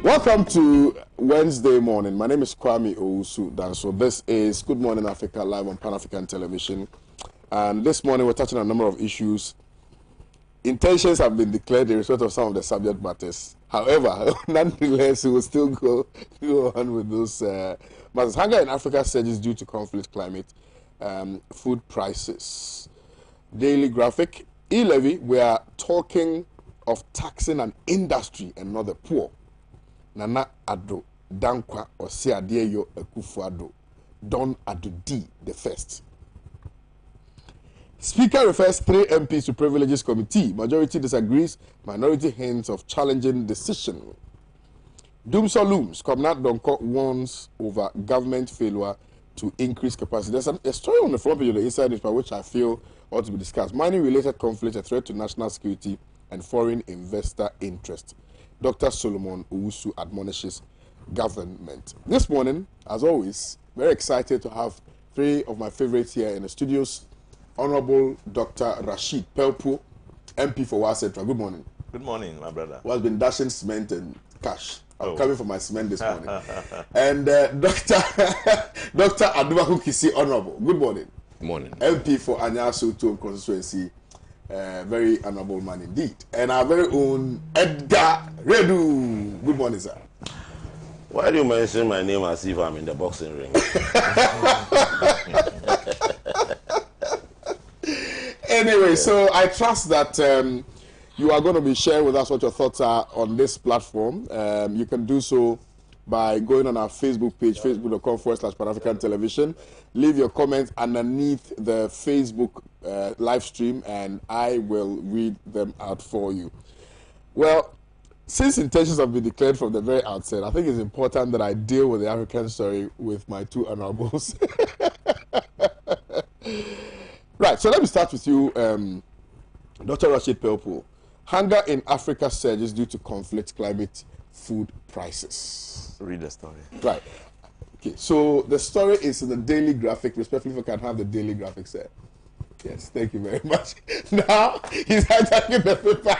Welcome to Wednesday morning. My name is Kwame Owusu Danso. This is Good Morning Africa live on Pan-African Television. And this morning we're touching on a number of issues. Intentions have been declared in respect of some of the subject matters. However, nonetheless, we will still go on with those matters. Hunger in Africa surges due to conflict, climate, food prices. Daily graphic, e-levy, we are talking of taxing an industry and not the poor. Nana Ado Dankwa Osiadeyo Ekufuado Don Ado D the first. Speaker refers 3 MPs to Privileges Committee. Majority disagrees. Minority hints of challenging decision. Doomso looms. Komnat Donko warns over government failure to increase capacity. There's a story on the front page of the Inside newspaper which I feel ought to be discussed. Mining-related conflict, a threat to national security and foreign investor interest. Dr. Solomon Owusu admonishes government. This morning, as always, very excited to have 3 of my favorites here in the studios. Honorable Dr. Rashid Pelpo, MP for Wa Central. Good morning. Good morning, my brother. Who has been dashing cement and cash. I'm coming for my cement this morning. And Dr. Adubaku Kisi, Honorable. Good morning. Good morning. MP for Anyasu Tuom constituency. Very honorable man indeed. And our very own Edgar Redu. Good morning, sir. Why do you mention my name as if I'm in the boxing ring? Anyway, so I trust that you are going to be sharing with us what your thoughts are on this platform. You can do so by going on our Facebook page, facebook.com/Pan-African Television. Leave your comments underneath the Facebook live stream, and I will read them out for you. Well, since intentions have been declared from the very outset, I think it's important that I deal with the African story with my 2 honorables. Right, so let me start with you, Dr. Rashid Pelpo. Hunger in Africa surges due to conflict, climate, food prices. Read the story. Right. Okay, so the story is in the daily graphic. Respectfully, if I can have the daily graphic, sir. Yes, thank you very much. Now, he's hijacking the paper.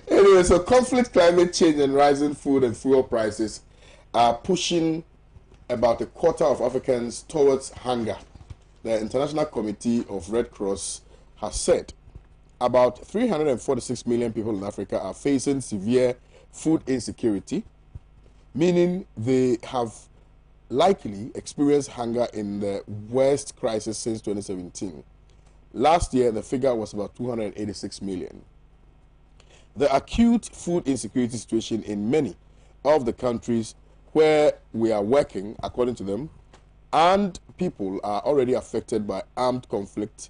Anyway, so conflict, climate change, and rising food and fuel prices are pushing about a quarter of Africans towards hunger. The International Committee of Red Cross has said about 346 million people in Africa are facing severe food insecurity, meaning they have likely experienced hunger in the worst crisis since 2017. Last year, the figure was about 286 million. The acute food insecurity situation in many of the countries where we are working, according to them, and people are already affected by armed conflict,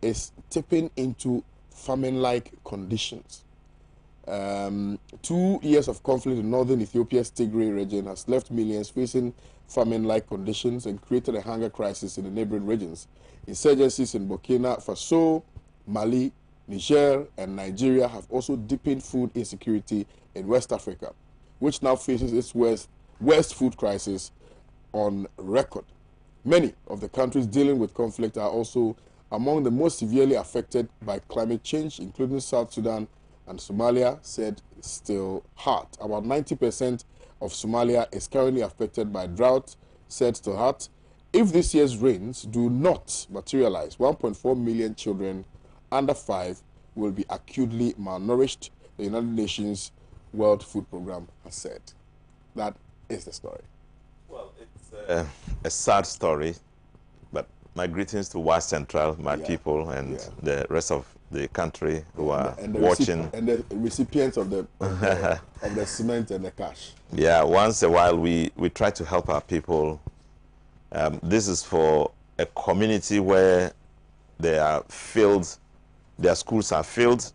is tipping into famine-like conditions. 2 years of conflict in northern Ethiopia's Tigray region has left millions facing famine-like conditions and created a hunger crisis in the neighboring regions. Insurgencies in Burkina Faso, Mali, Niger, and Nigeria have also deepened food insecurity in West Africa, which now faces its worst food crisis on record. Many of the countries dealing with conflict are also among the most severely affected by climate change, including South Sudan and Somalia, said Still Hart. About 90% of Somalia is currently affected by drought, said Still Hart. If this year's rains do not materialize, 1.4 million children under 5 will be acutely malnourished, the United Nations World Food Programme has said. That is the story. Well, it's a sad story, but my greetings to Wa Central, my people, and the rest of the country who are watching. And the recipients of the of the cement and the cash. Yeah, once a while we try to help our people. This is for a community where they are filled, their schools are filled,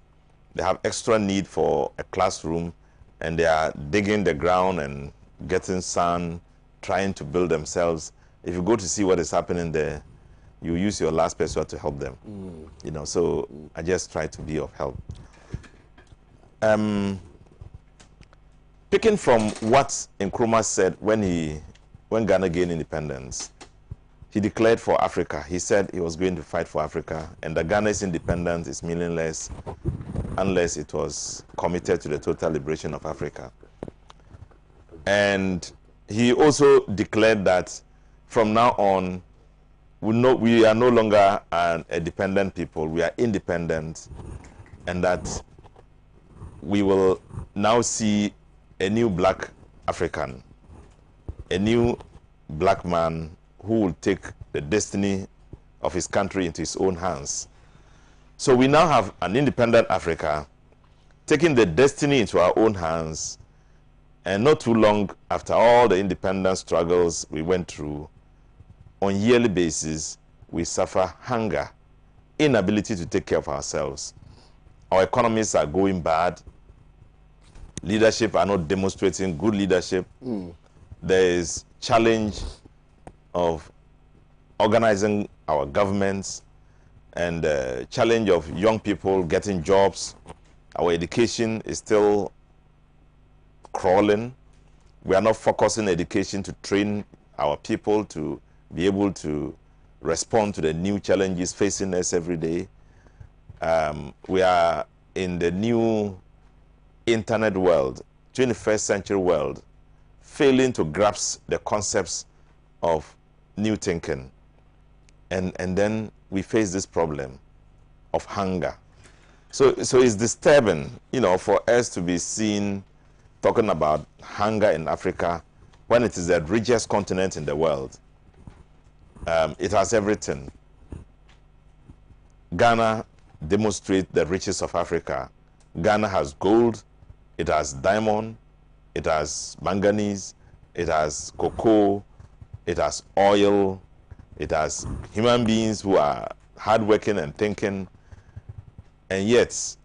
they have extra need for a classroom, and they are digging the ground and getting sand, trying to build themselves. If you go to see what is happening there, you use your last person to help them. You know, so I just try to be of help. Picking from what Nkrumah said when Ghana gained independence, he declared for Africa. He said he was going to fight for Africa, and that Ghana's independence is meaningless unless it was committed to the total liberation of Africa. And he also declared that from now on, we are no longer a dependent people, we are independent, and that we will now see a new black African, a new black man who will take the destiny of his country into his own hands. So we now have an independent Africa taking the destiny into our own hands, and not too long after all the independence struggles we went through, on a yearly basis, we suffer hunger, inability to take care of ourselves. Our economies are going bad. Leadership are not demonstrating good leadership. There is challenge of organizing our governments, and challenge of young people getting jobs. Our education is still crawling. We are not focusing education to train our people to be able to respond to the new challenges facing us every day. We are in the new internet world, 21st century world, failing to grasp the concepts of new thinking. And then we face this problem of hunger. So it's disturbing, for us to be seen talking about hunger in Africa when it is the richest continent in the world. It has everything. Ghana demonstrates the riches of Africa. Ghana has gold, it has diamond, it has manganese, it has cocoa, it has oil, it has human beings who are hardworking and thinking, and yet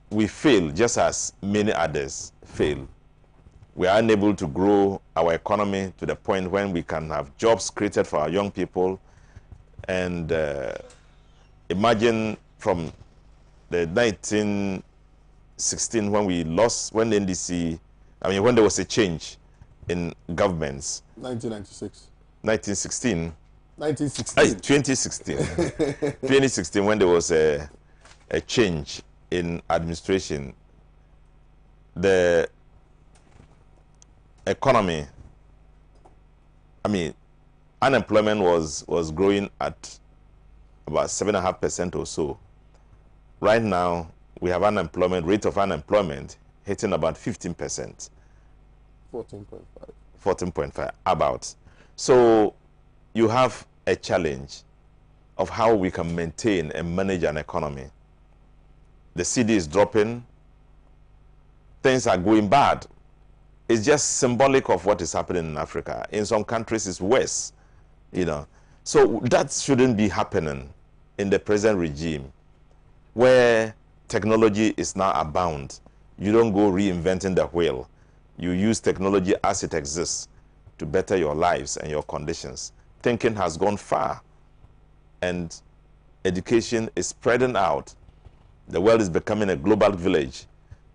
we fail just as many others fail. We are unable to grow our economy to the point when we can have jobs created for our young people. And imagine from the 1916 when we lost, when the NDC, when there was a change in governments. 1996. 1916. 1916. 2016. 2016 when there was a change in administration. The economy, unemployment was growing at about 7.5% or so. Right now, we have rate of unemployment hitting about 15%. 14.5. 14.5, about. So you have a challenge of how we can maintain and manage an economy. The CD is dropping. Things are going bad. It's just symbolic of what is happening in Africa. In some countries, it's worse, So that shouldn't be happening in the present regime, where technology is now abound. You don't go reinventing the wheel. You use technology as it exists to better your lives and your conditions. Thinking has gone far, and education is spreading out. The world is becoming a global village.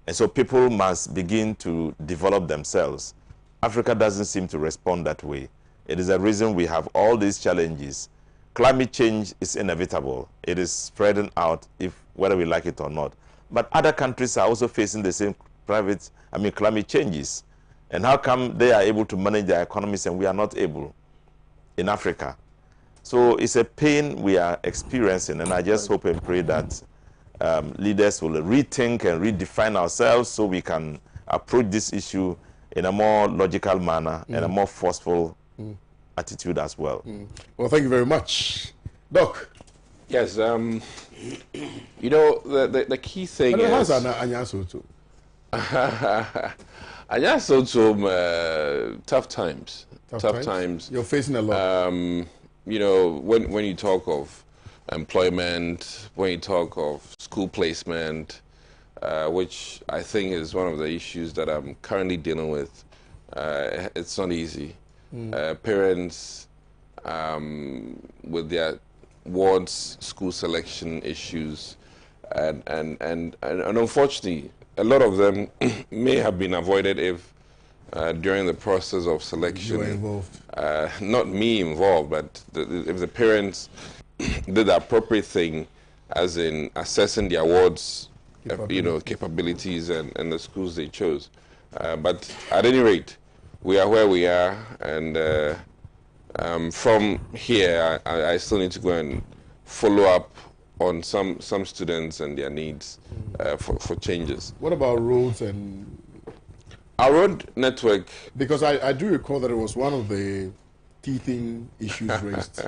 And so people must begin to develop themselves. Africa doesn't seem to respond that way. It is a reason we have all these challenges. Climate change is inevitable. It is spreading out, whether we like it or not. But other countries are also facing the same climate changes. And how come they are able to manage their economies and we are not able in Africa? So it's a pain we are experiencing, and I just hope and pray that leaders will rethink and redefine ourselves so we can approach this issue in a more logical manner and a more forceful attitude as well. Well, thank you very much. Doc. Yes, the key thing is... How's Anyaso too? Anyaso too, tough times. Tough times. You're facing a lot. When you talk of employment, when you talk of school placement, which I think is one of the issues that I'm currently dealing with, it's not easy. Parents with their wards, school selection issues, and unfortunately, a lot of them may have been avoided if during the process of selection. You were involved. Not me involved, but if the parents did the appropriate thing, as in assessing the awards, capabilities and the schools they chose. But at any rate, we are where we are, and from here, I still need to go and follow up on some students and their needs for changes. What about roads and... Our road network... Because I do recall that it was one of the teething issues raised.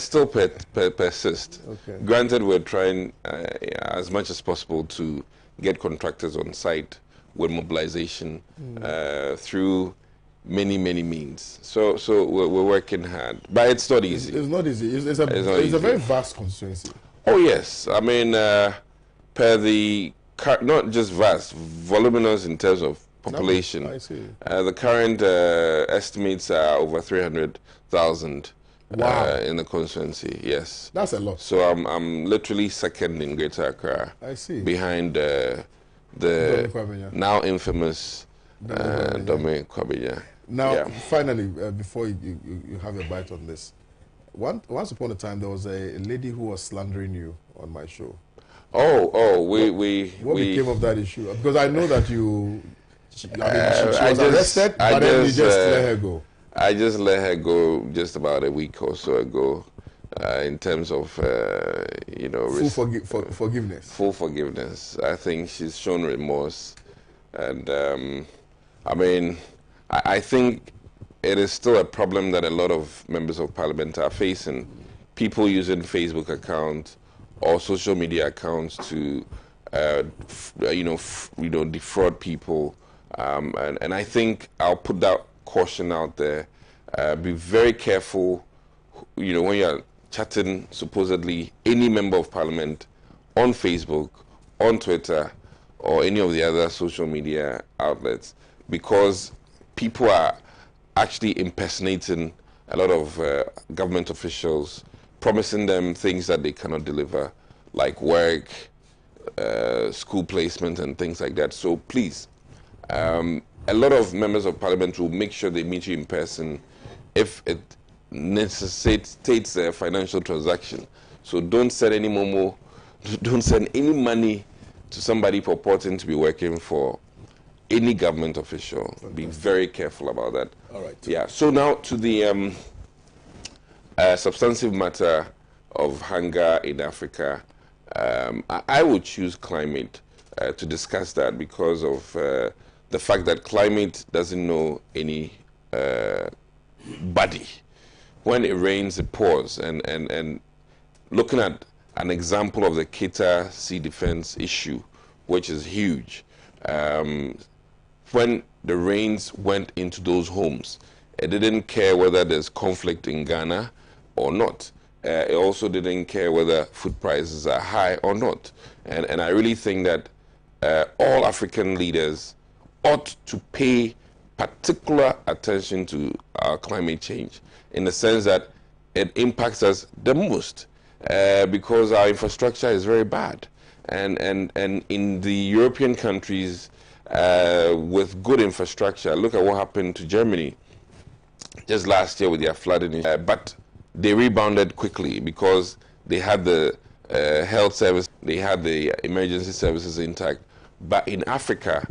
Still persist. Okay. Granted, we're trying as much as possible to get contractors on site with mobilization through many means. So we're working hard, but it's not easy. It's not easy. It's a very vast constituency. Oh yes, I mean per the not just vast, voluminous in terms of population. I see. The current estimates are over 300,000. Wow. In the constituency, yes. That's a lot. So I'm literally second in Greater Accra. I see. Behind the now infamous Dome Kwame. Now, finally, before you have a bite on this, once upon a time there was a lady who was slandering you on my show. What became of that issue? Because I know that she was arrested, but then you just let her go. I just let her go just about a week or so ago, in terms of forgiveness. Full forgiveness. I think she's shown remorse, and I mean, I think it is still a problem that a lot of members of parliament are facing. People using Facebook accounts or social media accounts to defraud people, and I think I'll put that caution out there. Be very careful, when you're chatting supposedly any member of parliament on Facebook, on Twitter, or any of the other social media outlets, because people are actually impersonating a lot of government officials, promising them things that they cannot deliver, like work, school placement, and things like that. So please, a lot of members of parliament will make sure they meet you in person if it necessitates a financial transaction. So don't send any don't send any money to somebody purporting to be working for any government official. Okay. Be very careful about that. All right. Yeah. So now to the substantive matter of hunger in Africa. I would choose climate to discuss that because of the fact that climate doesn't know any body. When it rains, it pours. And looking at an example of the Keita Sea Defense issue, which is huge, when the rains went into those homes, it didn't care whether there's conflict in Ghana or not. It also didn't care whether food prices are high or not. And I really think that all African leaders ought to pay particular attention to our climate change, in the sense that it impacts us the most, because our infrastructure is very bad. And in the European countries with good infrastructure, look at what happened to Germany just last year with their flooding. But they rebounded quickly because they had the health service, they had the emergency services intact. But in Africa,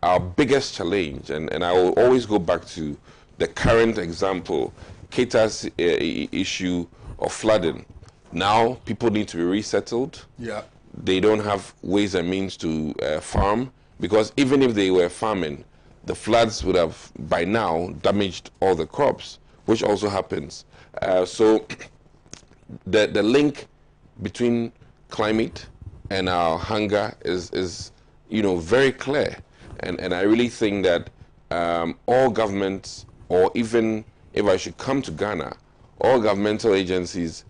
our biggest challenge, and I will always go back to the current example, Keita's issue of flooding. Now people need to be resettled. Yeah. They don't have ways and means to farm, because even if they were farming, the floods would have by now damaged all the crops, which also happens. So the link between climate and our hunger is very clear. And I really think that all governments, or even if I should come to Ghana, all governmental agencies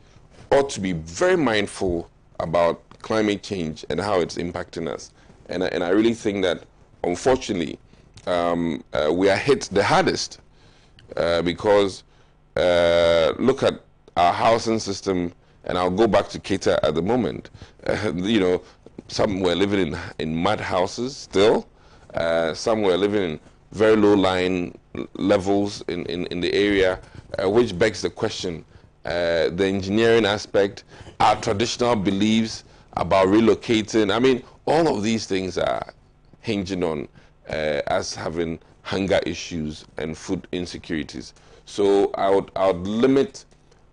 ought to be very mindful about climate change and how it's impacting us. And I really think that, unfortunately, we are hit the hardest because look at our housing system, and I'll go back to Keita at the moment. Some were living in mud houses still. Some were living in very low lying levels in the area, which begs the question, the engineering aspect, our traditional beliefs about relocating. I mean, all of these things are hinging on us having hunger issues and food insecurities. So I would limit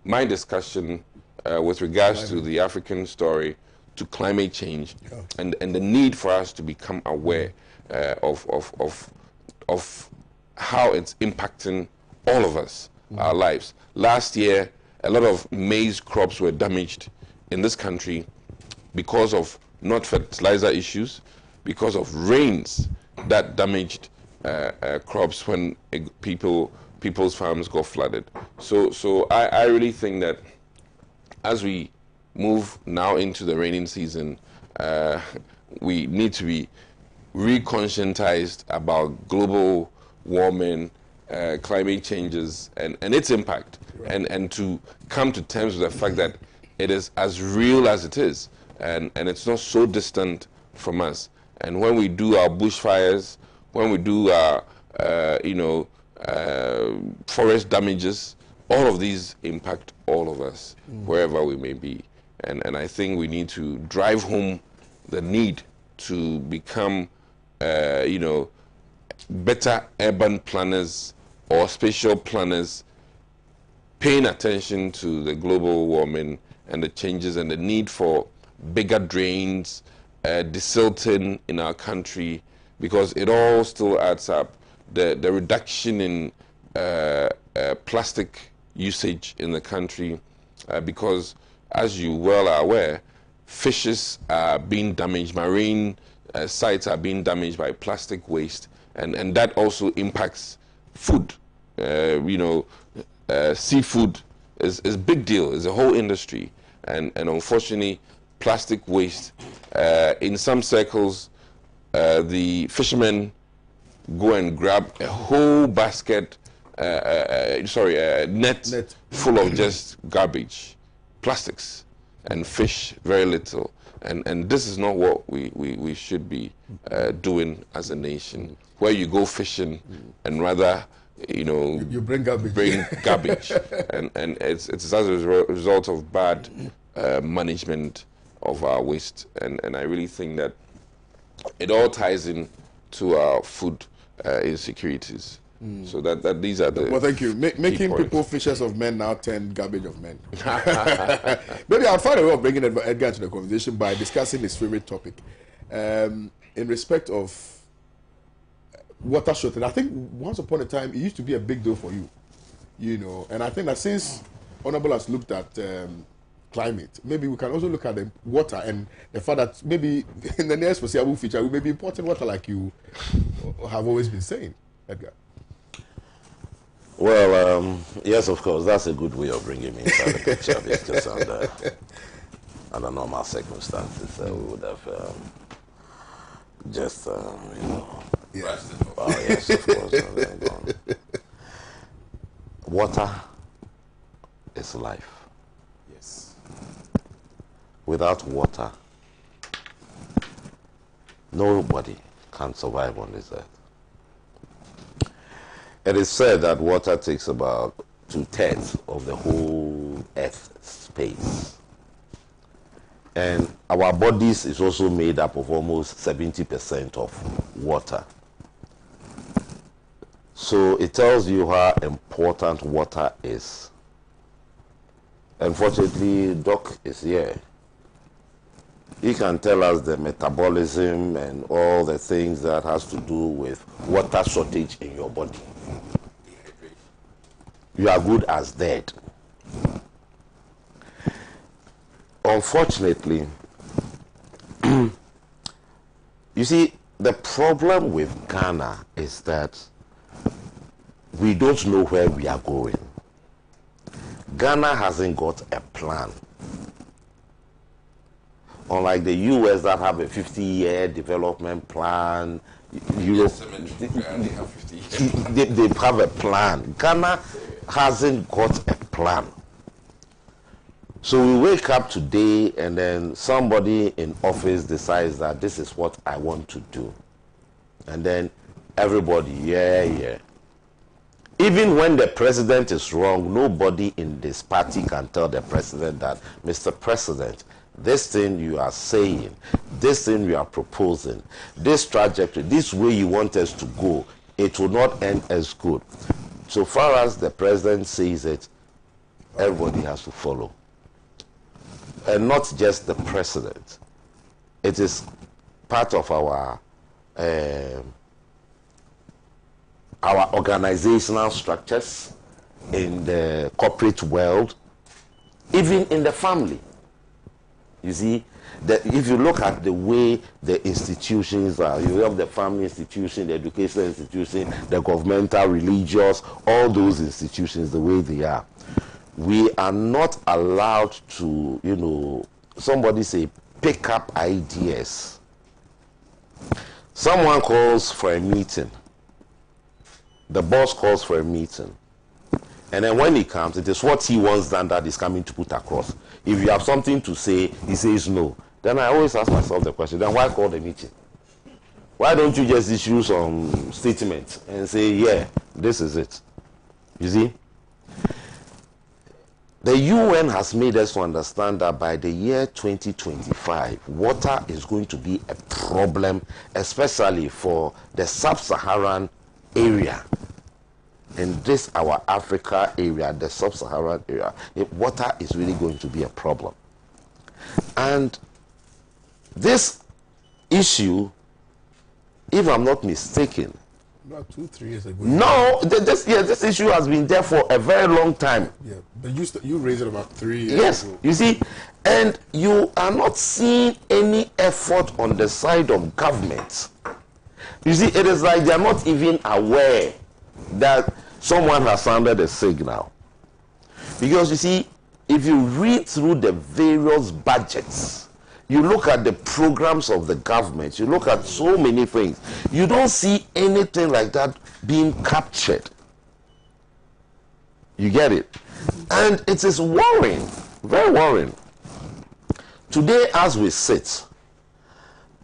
my discussion with regards to the African story to climate change and the need for us to become aware of how it's impacting all of us, our lives. Last year, a lot of maize crops were damaged in this country because of not fertilizer issues, because of rains that damaged crops when people's farms got flooded. So I really think that as we move now into the raining season, we need to be re-conscientized about global warming, climate changes, and its impact, and to come to terms with the fact that it is as real as it is, and it's not so distant from us. And when we do our bushfires, when we do our forest damages, all of these impact all of us, wherever we may be. And I think we need to drive home the need to become, better urban planners or spatial planners, paying attention to the global warming and the changes and the need for bigger drains, desilting in our country, because it all still adds up. The reduction in plastic usage in the country, because as you well are aware, fishes are being damaged, marine sites are being damaged by plastic waste, and that also impacts food. Seafood is a big deal, it's a whole industry, and unfortunately, plastic waste, in some circles, the fishermen go and grab a whole basket, net full of just garbage, plastics, and fish very little. And this is not what we should be doing as a nation, where you go fishing and rather, you bring garbage. and it's as a result of bad management of our waste. And I really think that it all ties in to our food insecurities. So that these are the thank you. Making people fishers of men now turn garbage of men. Maybe I'll find a way of bringing Edgar into the conversation by discussing his favorite topic, in respect of water shortage. I think once upon a time it used to be a big deal for you, and I think that since Honorable has looked at climate, maybe we can also look at the water and the fact that maybe in the next foreseeable future we may be importing water like you have always been saying, Edgar. Well, yes, of course, that's a good way of bringing me inside the picture, because under normal circumstances, we would have just, Yes. Oh, yes, of course. Water is life. Yes. Without water, nobody can survive on this earth. It is said that water takes about 2/3 of the whole Earth's space. And our bodies is also made up of almost 70% of water. So it tells you how important water is. Unfortunately, Doc is here. He can tell us the metabolism and all the things that has to do with water shortage in your body. You are good as dead. Unfortunately, you see, the problem with Ghana is that we don't know where we are going. Ghana hasn't got a plan. Unlike the US that have a 50-year development plan, Europe, they have a plan. Ghana hasn't got a plan. So we wake up today and then somebody in office decides that this is what I want to do. And then Everybody, yeah. Even when the president is wrong, nobody in this party can tell the president that, Mr. President, this thing you are saying, this thing you are proposing, this trajectory, this way you want us to go, it will not end as good. So far as the president says it, everybody has to follow. And not just the president. It is part of our organizational structures in the corporate world, even in the family. You see, if you look at the way the institutions are, you have the family institution, the educational institution, the governmental, religious, all those institutions, the way they are. We are not allowed to, somebody say, pick up ideas. Someone calls for a meeting. The boss calls for a meeting. And then when he comes, it is what he wants done that is coming to put across. If you have something to say, he says no. Then I always ask myself the question, then why call the meeting? Why don't you just issue some statement and say, yeah, this is it? You see? The UN has made us to understand that by the year 2025, water is going to be a problem, especially for the sub-Saharan area. In this, our Africa area, the sub-Saharan area, water is really going to be a problem. And this issue, if I'm not mistaken, about 2-3 years ago. No, this issue has been there for a very long time. Yeah, but you raised it about 3 years yes, ago. You see, and you are not seeing any effort on the side of government. You see, it is like they are not even aware that someone has sounded a signal. Because you see, if you read through the various budgets, you look at the programs of the government, you look at so many things, you don't see anything like that being captured. You get it? And it is worrying, very worrying. Today as we sit,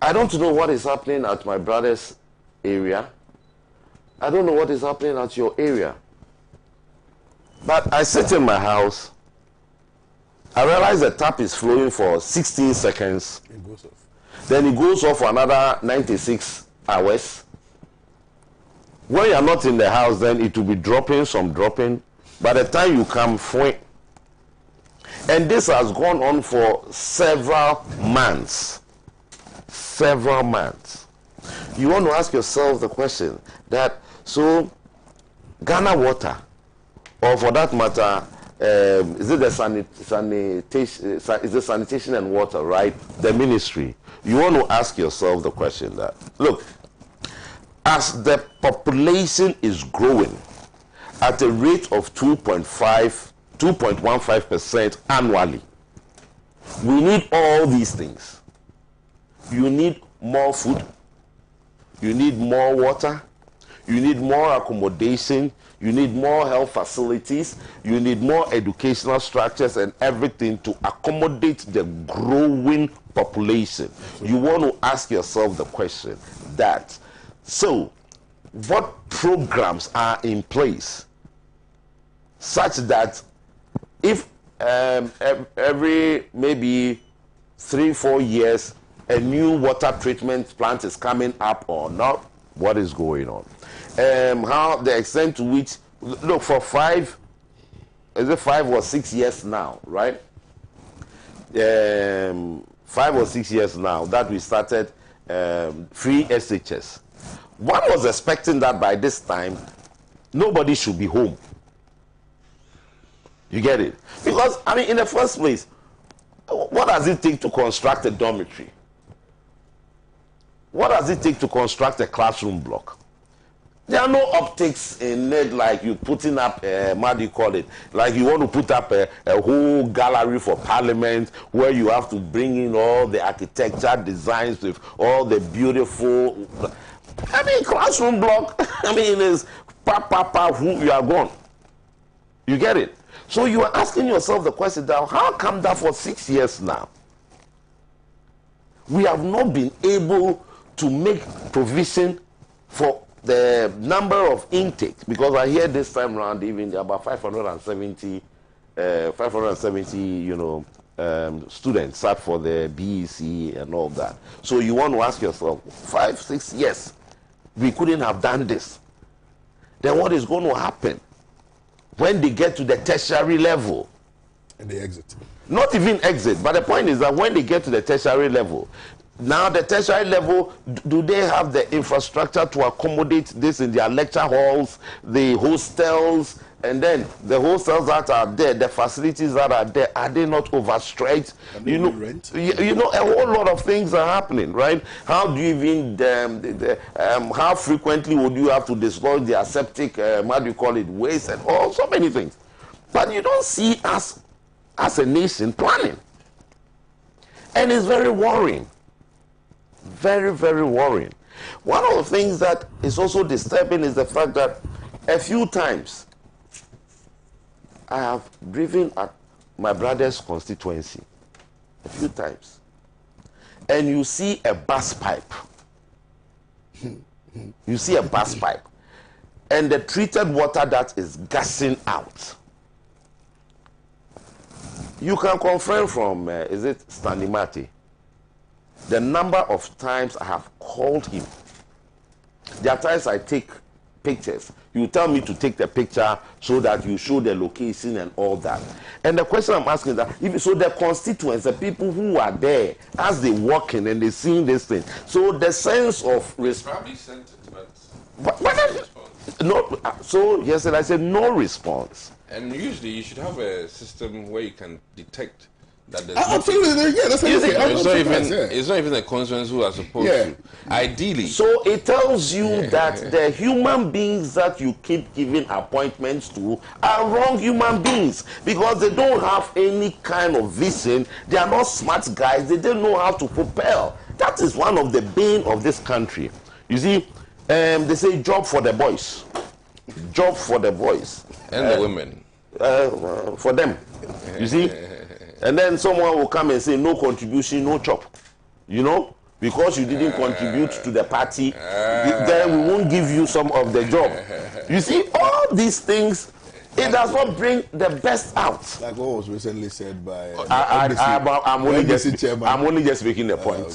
I don't know what is happening at my brother's area. I don't know what is happening at your area. But I sit in my house, I realize the tap is flowing for 16 seconds. It goes off. Then it goes off for another 96 hours. When you are not in the house, then it will be dropping. By the time you come, and this has gone on for several months. Several months. You want to ask yourself the question that, so Ghana Water, or for that matter, is it the sanitation and water, right? The ministry. You want to ask yourself the question that, look, as the population is growing at a rate of 2.15% annually, we need all these things. You need more food, you need more water, you need more accommodation, you need more health facilities, you need more educational structures and everything to accommodate the growing population. You want to ask yourself the question that, so what programs are in place such that if every maybe 3-4 years a new water treatment plant is coming up or not, what is going on? How the extent to which, look, for 5 or 6 years now, right? 5 or 6 years now that we started free SHS. One was expecting that by this time, nobody should be home. You get it? Because, I mean, in the first place, what does it take to construct a dormitory? What does it take to construct a classroom block? There are no optics in it like you putting up, what do you call it? Like you want to put up a whole gallery for parliament where you have to bring in all the architecture designs with all the beautiful, I mean, classroom block, I mean, is who you are gone. You get it? So you are asking yourself the question that how come that for 6 years now, we have not been able to make provision for the number of intakes, because I hear this time around even about 570, students sat for the BEC and all that. So you want to ask yourself, 5, 6 years, we couldn't have done this. Then what is going to happen when they get to the tertiary level? And they exit. Not even exit, but the point is that when they get to the tertiary level, now the tertiary level, do they have the infrastructure to accommodate this in their lecture halls, the hostels, and then the hostels that are there, the facilities that are there, are they not overstretched? You know, rent? you know, a whole lot of things are happening, right? How do you even, how frequently would you have to dislodge the aseptic, how do you call it, waste and all, so many things. But you don't see us as a nation planning. And it's very worrying. Very, very worrying. One of the things that is also disturbing is the fact that a few times I have driven at my brother's constituency, a few times, and you see a bus pipe. You see a bus pipe, and the treated water that is gushing out. You can confirm from, is it Stanley Mate, the number of times I have called him. There are times I take pictures. You tell me to take the picture so that you show the location and all that. And the question I'm asking is that, if so the constituents, the people who are there, as they walk in and they see this thing, so the sense of Probably sent it, but no, so yesterday I said no response. And usually you should have a system where you can detect that there's Absolutely, yeah, that's it's, okay. it's not even the constituents who are supposed to. Ideally. So it tells you that the human beings that you keep giving appointments to are wrong human beings, because they don't have any kind of vision. They are not smart guys. They don't know how to propel. That is one of the bane of this country. You see, they say job for the boys. Job for the boys. And the women. For them. You see? And then someone will come and say, no contribution, no chop. You know? Because you didn't contribute to the party, then we won't give you some of the job. You see, all these things, it does not bring the best out. Like what was recently said by I'm only just making the point.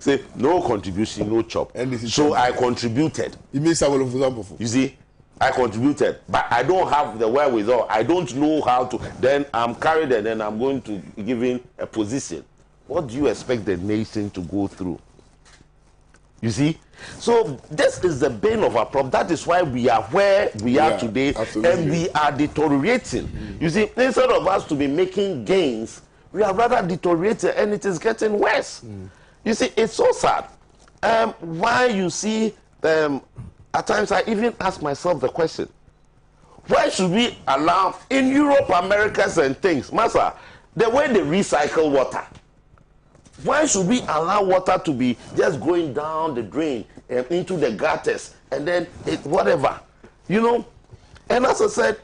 Say, no contribution, no chop. So I contributed. You mean someone, for example? You see? I contributed, but I don't have the wherewithal. I don't know how to. Then I'm carried and then I'm going to give in a position. What do you expect the nation to go through? You see? So this is the bane of our problem. That is why we are where we are today. Absolutely. And we are deteriorating. You see, instead of us to be making gains, we are rather deteriorating, and it is getting worse. You see, it's so sad. Why you see at times I even ask myself the question, why should we allow, in Europe, Americas and things, Master, the way they recycle water, why should we allow water to be just going down the drain and into the gutters and then whatever, you know? And as I said,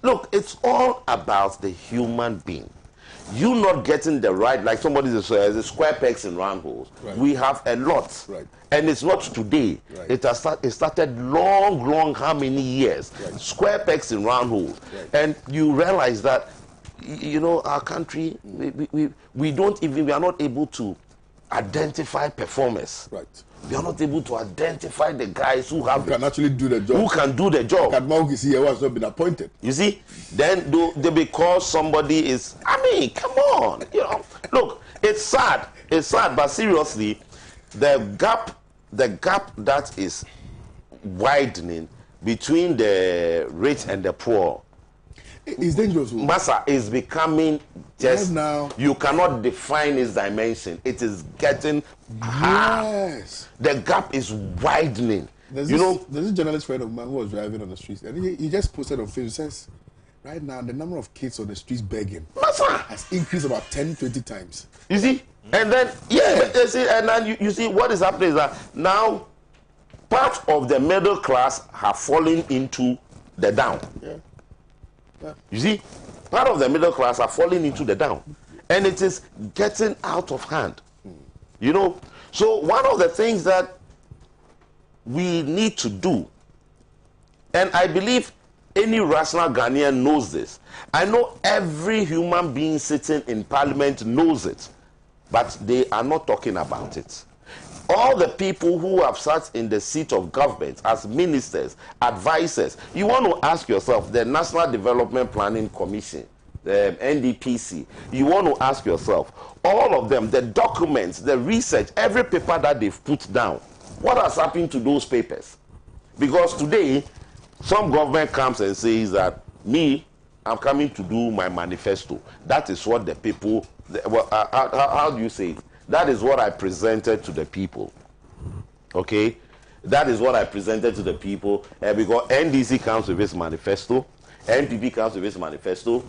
look, it's all about the human being. You not getting the right, like somebody says, the square pegs in round holes. Right. We have a lot. Right. And it's not today. Right. It started long, how many years? Right. Square pegs in round holes. Right. And you realize that, you know, our country, we are not able to identify performers. Right. We are not able to identify the guys who can actually do the job. Who can do the job. Who has not been appointed. You see, then because somebody is, I mean, come on, you know. Look, it's sad, but seriously, the gap that is widening between the rich and the poor, it's dangerous. Massa is becoming just right now. You cannot define its dimension. It is getting the gap is widening. There's a journalist friend of mine who was driving on the streets, and he just posted on Facebook, says, right now the number of kids on the streets begging has increased about 10-20 times. You see, and then you see, and then you see what is happening is that now part of the middle class have fallen into the down. You see, part of the middle class are falling into the down, and it is getting out of hand. You know, so one of the things that we need to do. And I believe any rational Ghanaian knows this. I know every human being sitting in parliament knows it, but they are not talking about it. All the people who have sat in the seat of government as ministers, advisors, you want to ask yourself, the National Development Planning Commission, the NDPC, you want to ask yourself, all of them, the documents, the research, every paper that they've put down, what has happened to those papers? Because today, some government comes and says that, I'm coming to do my manifesto. That is what the people, how do you say it? That is what I presented to the people. Okay? That is what I presented to the people. Because NDC comes with its manifesto, NPP comes with its manifesto,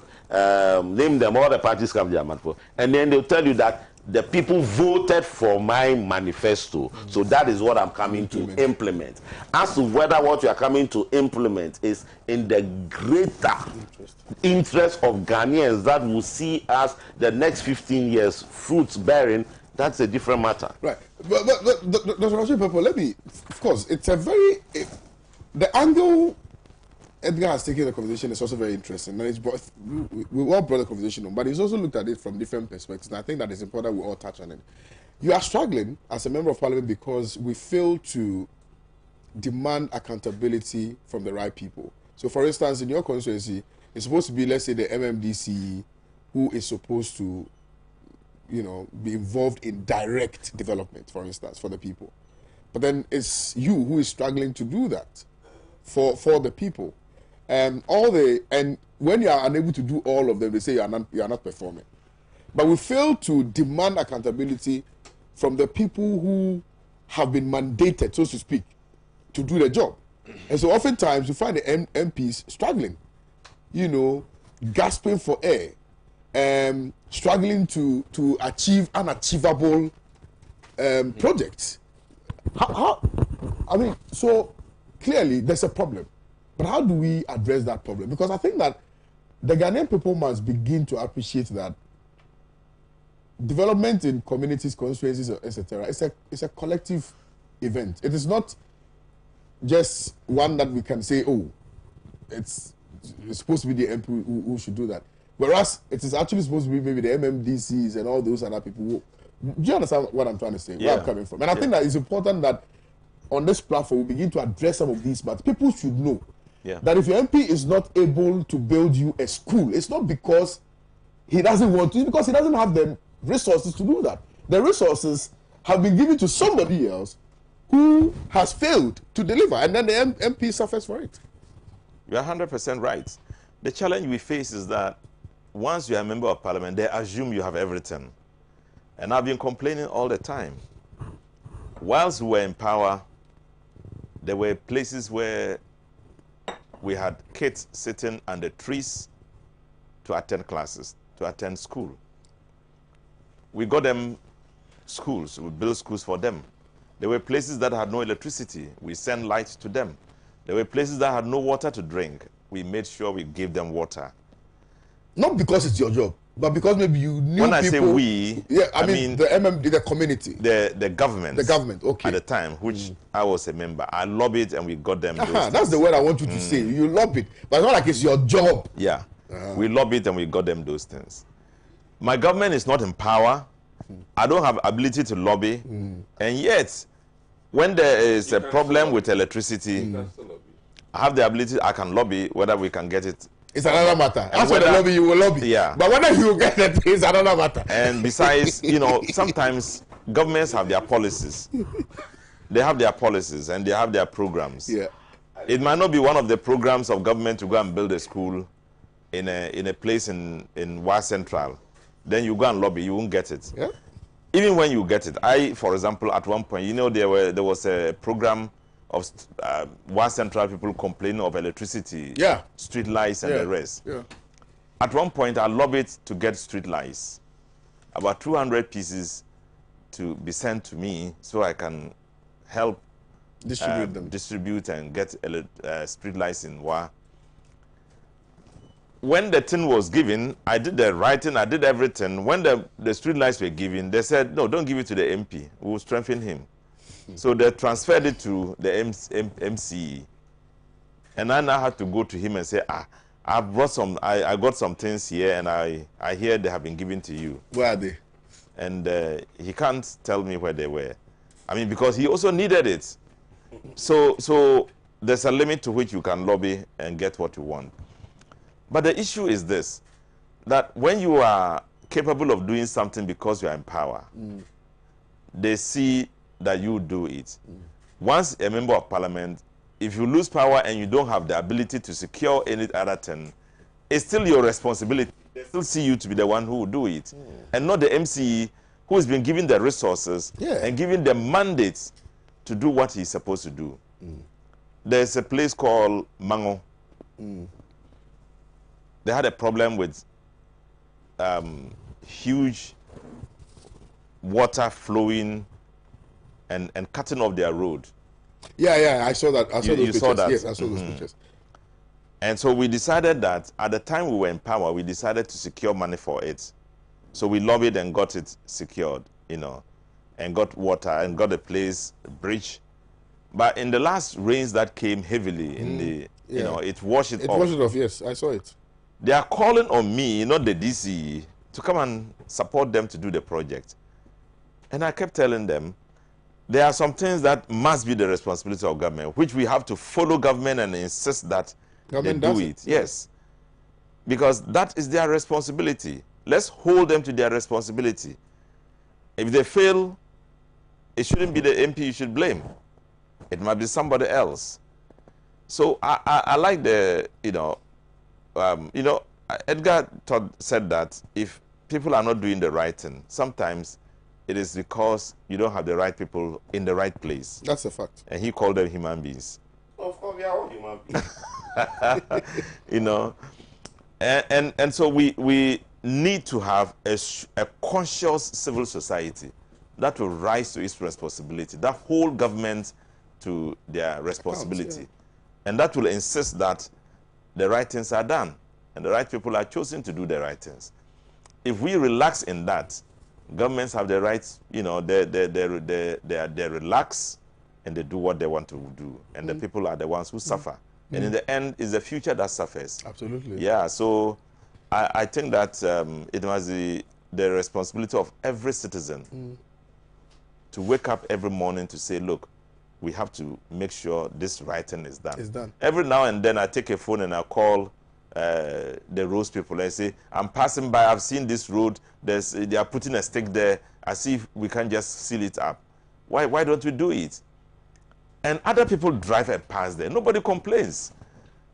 name them, all the parties come with their manifesto. And then they'll tell you that the people voted for my manifesto. So that is what I'm coming to implement. As to whether what you are coming to implement is in the greater interest of Ghanaians that will see us the next 15 years fruits bearing, that's a different matter. Right. But Dr. People, let me, of course, it's a very, the angle Edgar has taken the conversation is also very interesting. And it's both, we all brought the conversation on, but he's also looked at it from different perspectives. And I think that it's important we all touch on it. You are struggling as a member of parliament because we fail to demand accountability from the right people. So, for instance, in your constituency, it's supposed to be, let's say, the MMDC who is supposed to, be involved in direct development, for instance, for the people. But then it's you who is struggling to do that for the people. And when you are unable to do all of them, they say you are not performing. But we fail to demand accountability from the people who have been mandated, so to speak, to do the job. And so oftentimes you find the MPs struggling, gasping for air, struggling to achieve unachievable projects. So clearly there's a problem. But how do we address that problem? Because I think that the Ghanaian people must begin to appreciate that development in communities, constituencies, etc. It's a collective event. It is not just one that we can say, it's supposed to be the MP who should do that. Whereas it is actually supposed to be maybe the MMDCs and all those other people. Do you understand what I'm trying to say? Yeah. Where I'm coming from? And I think that it's important that on this platform we begin to address some of these matters. People should know that if your MP is not able to build you a school, it's not because he doesn't want to, it's because he doesn't have the resources to do that. The resources have been given to somebody else who has failed to deliver, and then the MP suffers for it. You're 100% right. The challenge we face is that once you're a member of parliament, they assume you have everything. And I've been complaining all the time. Whilst we were in power, there were places where we had kids sitting under trees to attend classes, to attend school. We got them schools, we built schools for them. There were places that had no electricity, we sent light to them. There were places that had no water to drink, we made sure we gave them water. Not because it's your job, but because maybe you knew when people. I say we, I mean the community. The government. The government, okay. At the time, which I was a member. I lobbied and we got them those That's things. the word I want you to say. You lobbied. But it's not like it's your job. Yeah. We lobbied and we got them those things. My government is not in power. I don't have ability to lobby. And yet, when there is a problem with electricity, I have the ability, I can lobby whether we can get it. It's another matter. As for the lobby, you will lobby. Yeah. But whether you get it is another matter. And besides, sometimes governments have their policies. They have their policies and they have their programs. Yeah. It might not be one of the programs of government to go and build a school in a place in Wa Central. Then you go and lobby, you won't get it. Yeah. Even when you get it, for example, at one point, there was a program of Wa Central people complaining of electricity, street lights and the rest. Yeah. At one point, I lobbied to get street lights, about 200 pieces to be sent to me so I can help distribute and get street lights in Wa. When the thing was given, I did the writing, I did everything. When the street lights were given, they said, no, don't give it to the MP. We will strengthen him. So they transferred it to the MCE. And I now had to go to him and say, I brought some, I got some things here, and I hear they have been given to you. Where are they? And he can't tell me where they were. I mean, because he also needed it. So there's a limit to which you can lobby and get what you want. But the issue is this, that when you are capable of doing something because you are in power, they see that you do it. Once a member of parliament, if you lose power and you don't have the ability to secure any other thing, it's still your responsibility. They still see you to be the one who will do it, and not the MCE who has been given the resources and given the mandates to do what he's supposed to do. There's a place called Mango. They had a problem with huge water flowing and cutting off their road. Yeah, I saw that. I saw those pictures. Saw that? Yes, I saw those pictures. And so we decided that at the time we were in power, we decided to secure money for it. So we lobbied and got it secured, and got water and got a place, a bridge. But in the last rains that came heavily in the, it washed it off. It washed it off, yes. I saw it. They are calling on me, not the DCE, to come and support them to do the project. And I kept telling them, there are some things that must be the responsibility of government, which we have to follow government and insist that government they do it. Yes. Because that is their responsibility. Let's hold them to their responsibility. If they fail, it shouldn't be the MP you should blame. It might be somebody else. So I like the, Edgar said that if people are not doing the right thing, sometimes it is because you don't have the right people in the right place. That's a fact. And he called them human beings. Of course, we are all human beings. And so we need to have a conscious civil society that will rise to its responsibility, that hold government to their responsibility, and that will insist that the right things are done and the right people are chosen to do the right things. If we relax in that, governments have the rights, they relax and they do what they want to do, and the people are the ones who suffer. And in the end, it's the future that suffers. Absolutely. Yeah, so I think that it must be the responsibility of every citizen to wake up every morning to say, look, we have to make sure this right thing is done. It's done. Every now and then I take a phone and I call the roads people and say, I'm passing by, I've seen this road, they are putting a stick there, I see if we can just seal it up. Why don't we do it? And other people drive past there. Nobody complains.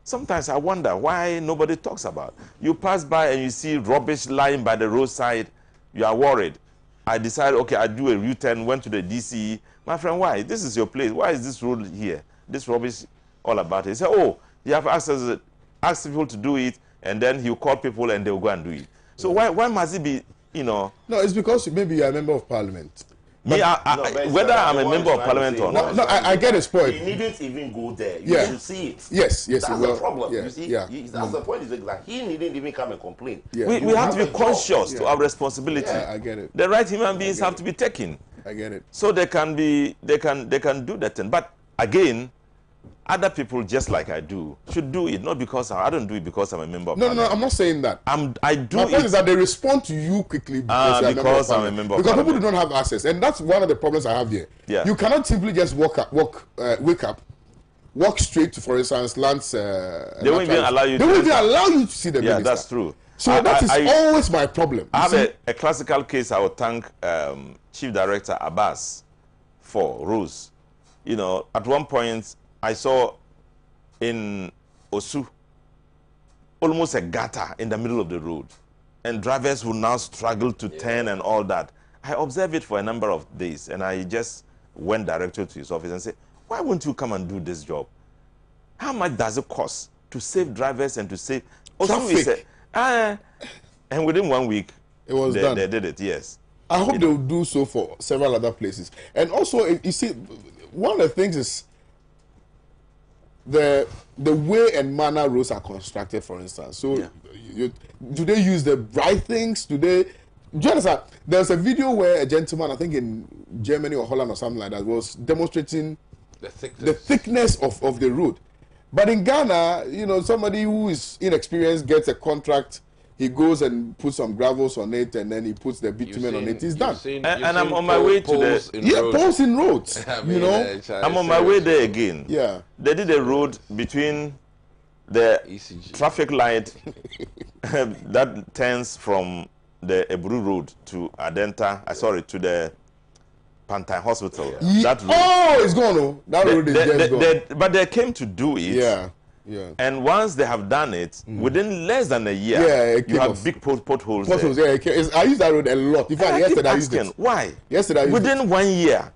Sometimes I wonder why nobody talks about it. You pass by and you see rubbish lying by the roadside, you are worried. I decided, okay, I do a U-turn, went to the DCE. My friend, why? This is your place. Why is this road here? This rubbish all about it. He said, oh, you have asked people to do it, and then he'll call people and they'll go and do it. So why must it be, No, it's because maybe you're a member of parliament. Me, whether I'm a member of parliament or not. No, I get his point. He needn't even go there. You should see it. Yes. That's the problem. Yeah, you see, that's the point. Is like he needn't even come and complain. Yeah. We have to be conscious to our responsibility. Yeah, I get it. The right human beings have to be taken. I get it. So they can do that thing. But again, other people, just like I do, should do it. Not because I don't do it because I'm a member of parliament. No, I'm not saying that. I do My it. point is that they respond to you quickly because I'm a member of because parliament. people do not have access, and that's one of the problems I have here. Yeah. You cannot simply just wake up, walk straight to, for instance, Lance. They won't even allow you. They won't even allow you to see the minister. Yeah, that's true. So that is always my problem. I have a classical case I would thank Chief Director Abbas for, Rose. At one point, I saw in Owusu almost a gutter in the middle of the road, and drivers will now struggle to turn and all that. I observed it for a number of days, and I just went directly to his office and said, why won't you come and do this job? How much does it cost to save drivers and to save traffic? And within 1 week, it was done. They did it, yes. I hope they will do so for several other places. And also, you see, one of the things is the way and manner roads are constructed, for instance. So, do they use the right things? Do they, Do you understand? There's a video where a gentleman, I think in Germany or Holland or something like that, was demonstrating the thickness of the road. But in Ghana, you know, somebody who is inexperienced gets a contract, he goes and puts some gravels on it, and then he puts the bitumen on it. It's done. And I'm on my way to the poles in roads. I mean, you know, I'm on my way there again. Yeah, they did a road between the traffic light that turns from the Ebru Road to Adenta. Sorry, to the Pantine Hospital. That road. Oh, it's gone. Oh, that road is just gone. But they came to do it. Yeah. Yeah. And once they have done it, within less than a year, you have big potholes. Potholes, yeah. I use that road a lot. In fact, yesterday I used it. Why? Yesterday I used within 1 year,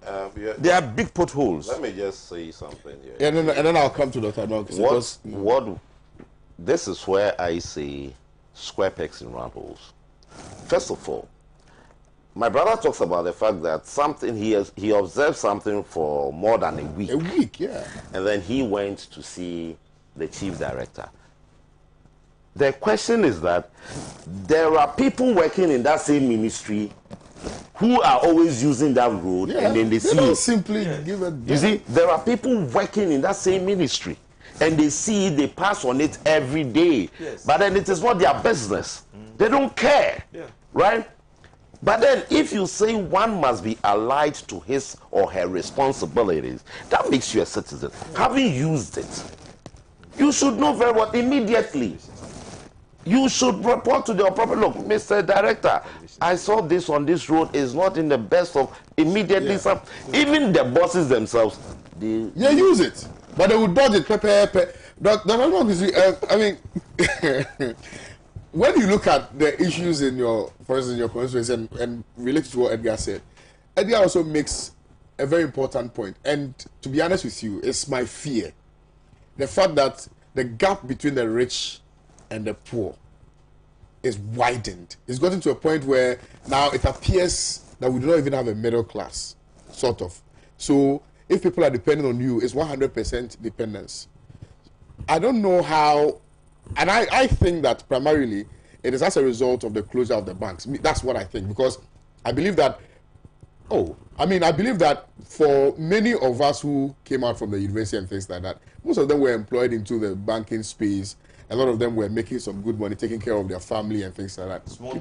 there are big potholes. Let me just say something here. Yeah, and then I'll come to Dr. Nog. This is where I say square pegs in round holes. First of all, my brother talks about the fact that he observed something for more than a week. A week, yeah. And then he went to see the chief director. The question is that there are people working in that same ministry who are always using that road, and then they see don't simply give it. You see, there are people working in that same ministry, and they see it, they pass on it every day. Yes. But then it is not their business. They don't care, right? But then if you say one must be allied to his or her responsibilities, that makes you a citizen. Having used it, you should know very well immediately. You should report to the appropriate, look, Mr. Director, I saw this on this road is not in the best of immediately. Even the bosses themselves, they use it. But they would dodge it. I mean, when you look at the issues in for instance, in your constituency and related to what Edgar said, Edgar also makes a very important point. And to be honest with you, it's my fear. The fact that the gap between the rich and the poor is widened. It's gotten to a point where now it appears that we do not even have a middle class, sort of. So if people are depending on you, it's 100% dependence. I don't know how, and I think that primarily it is as a result of the closure of the banks. That's what I think, because I believe that, I believe that for many of us who came out from the university and things like that, most of them were employed into the banking space. A lot of them were making some good money, taking care of their family and things like that. Small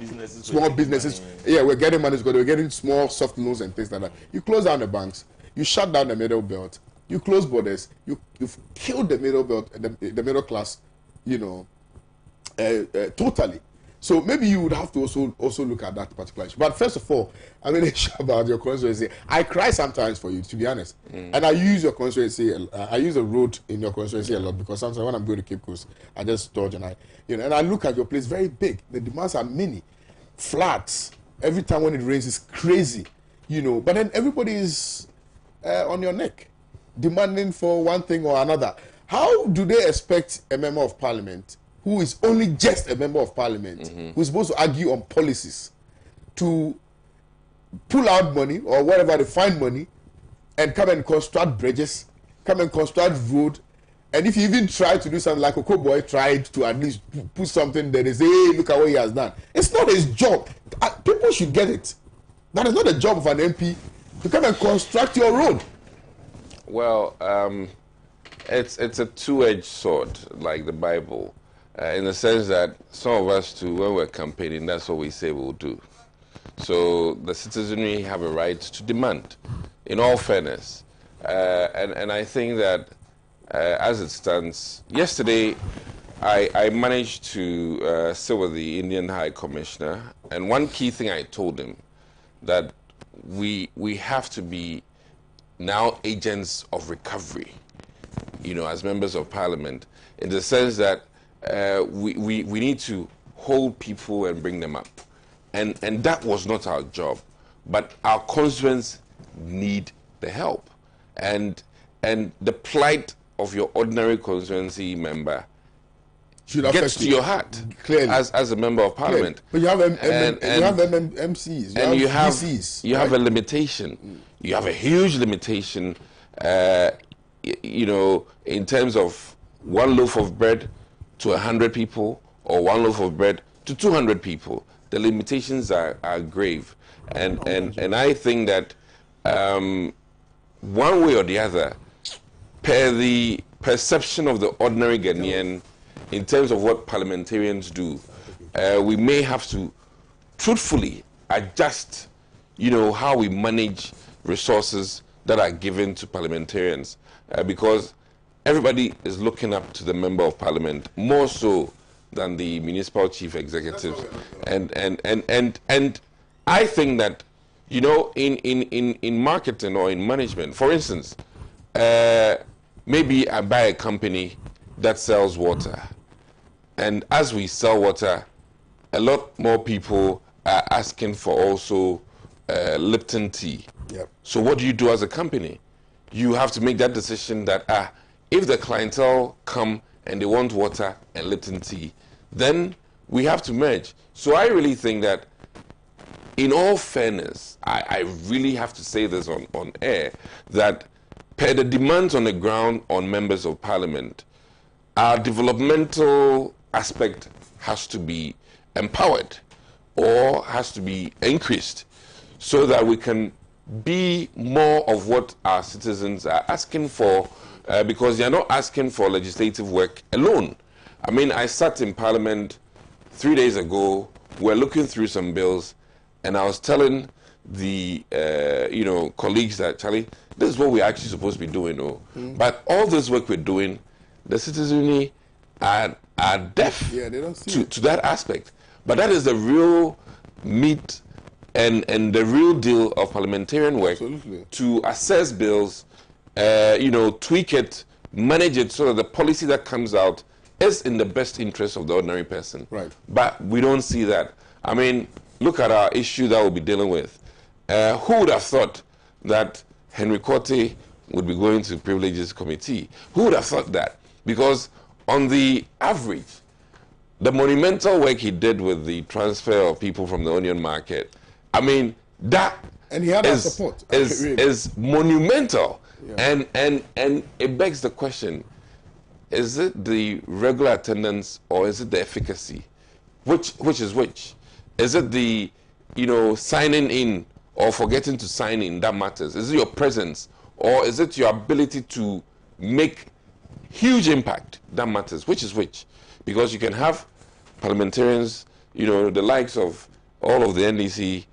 businesses. We're getting money because they were getting small, soft loans and things like that. You close down the banks, you shut down the middle belt, you close borders, you've killed the middle belt, the middle class, totally. So maybe you would have to also look at that particular issue. But first of all, I mean, about your constituency. I cry sometimes for you, to be honest. And I use your constituency. I use a road in your constituency a lot, because sometimes when I'm going to Cape Coast, I just dodge and I look at your place, very big. The demands are many, flats. Every time when it rains, it's crazy, But then everybody is on your neck, demanding for one thing or another. How do they expect a member of parliament, who is only just a member of parliament, who is supposed to argue on policies, to pull out money or whatever they find money and come and construct bridges, come and construct road, and if you even try to do something like Okoboy tried to at least put something there, they say, hey, look at what he has done. It's not his job. People should get it. That is not the job of an MP to come and construct your road. Well, it's a two-edged sword, like the Bible. In the sense that some of us too, when we're campaigning, that's what we say we'll do. So the citizenry have a right to demand, in all fairness. And I think that as it stands, yesterday I managed to sit with the Indian High Commissioner, and one key thing I told him, that we have to be now agents of recovery, as members of parliament, in the sense that we need to hold people and bring them up. And that was not our job. But our constituents need the help. And the plight of your ordinary constituency member gets to your heart, clearly, as a member of parliament. But you have MCs, and you have DCs, you have a limitation. You have a huge limitation, in terms of one loaf of bread to 100 people, or one loaf of bread to 200 people. the limitations are grave. And I think that one way or the other, per the perception of the ordinary Ghanaian in terms of what parliamentarians do, we may have to truthfully adjust, how we manage resources that are given to parliamentarians, because everybody is looking up to the member of parliament more so than the municipal chief executives. And I think that, in marketing or in management, for instance, maybe I buy a company that sells water. And as we sell water, a lot more people are asking for also Lipton tea. Yep. So what do you do as a company? You have to make that decision that if the clientele come and they want water and Lipton tea, then we have to merge. So I really think that, in all fairness, I really have to say this on air, that per the demands on the ground on members of parliament, our developmental aspect has to be empowered or has to be increased so that we can be more of what our citizens are asking for, because they are not asking for legislative work alone. I mean, I sat in Parliament 3 days ago, we're looking through some bills, and I was telling the colleagues that, Charlie, this is what we're actually supposed to be doing. But all this work we're doing, the citizenry are deaf they don't see to that aspect. But that is the real meat and the real deal of parliamentarian work. Absolutely. To assess bills, tweak it, manage it so that the policy that comes out is in the best interest of the ordinary person. Right. But we don't see that. I mean, look at our issue that we'll be dealing with. Who would have thought that Henry Korte would be going to Privileges Committee? Who would have thought that? Because on the average, the monumental work he did with the transfer of people from the onion market, I mean, that and he had our support. Is monumental. Yeah. And it begs the question, is it the regular attendance or is it the efficacy? Which is which? Is it the, signing in or forgetting to sign in that matters? Is it your presence or is it your ability to make huge impact that matters? Which is which? Because you can have parliamentarians, the likes of all of the NDC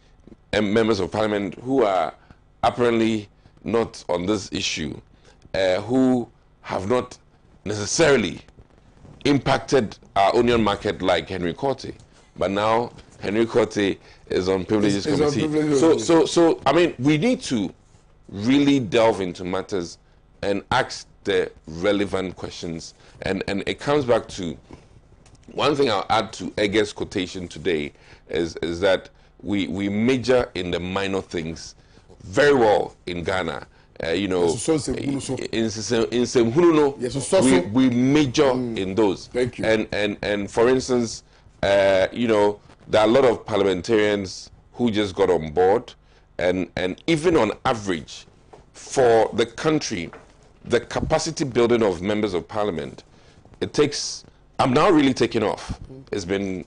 and members of parliament who are apparently not on this issue, who have not necessarily impacted our onion market like Henry Korte. But now Henry Korte is on Privileges Committee. So I mean, we need to really delve into matters and ask the relevant questions. And it comes back to one thing I'll add to Ege's quotation today is that we major in the minor things very well in Ghana. In Semhununo, we major in those. Thank you. And for instance, there are a lot of parliamentarians who just got on board, and even on average, for the country, the capacity building of members of parliament, it takes. I'm now really taking off. It's getting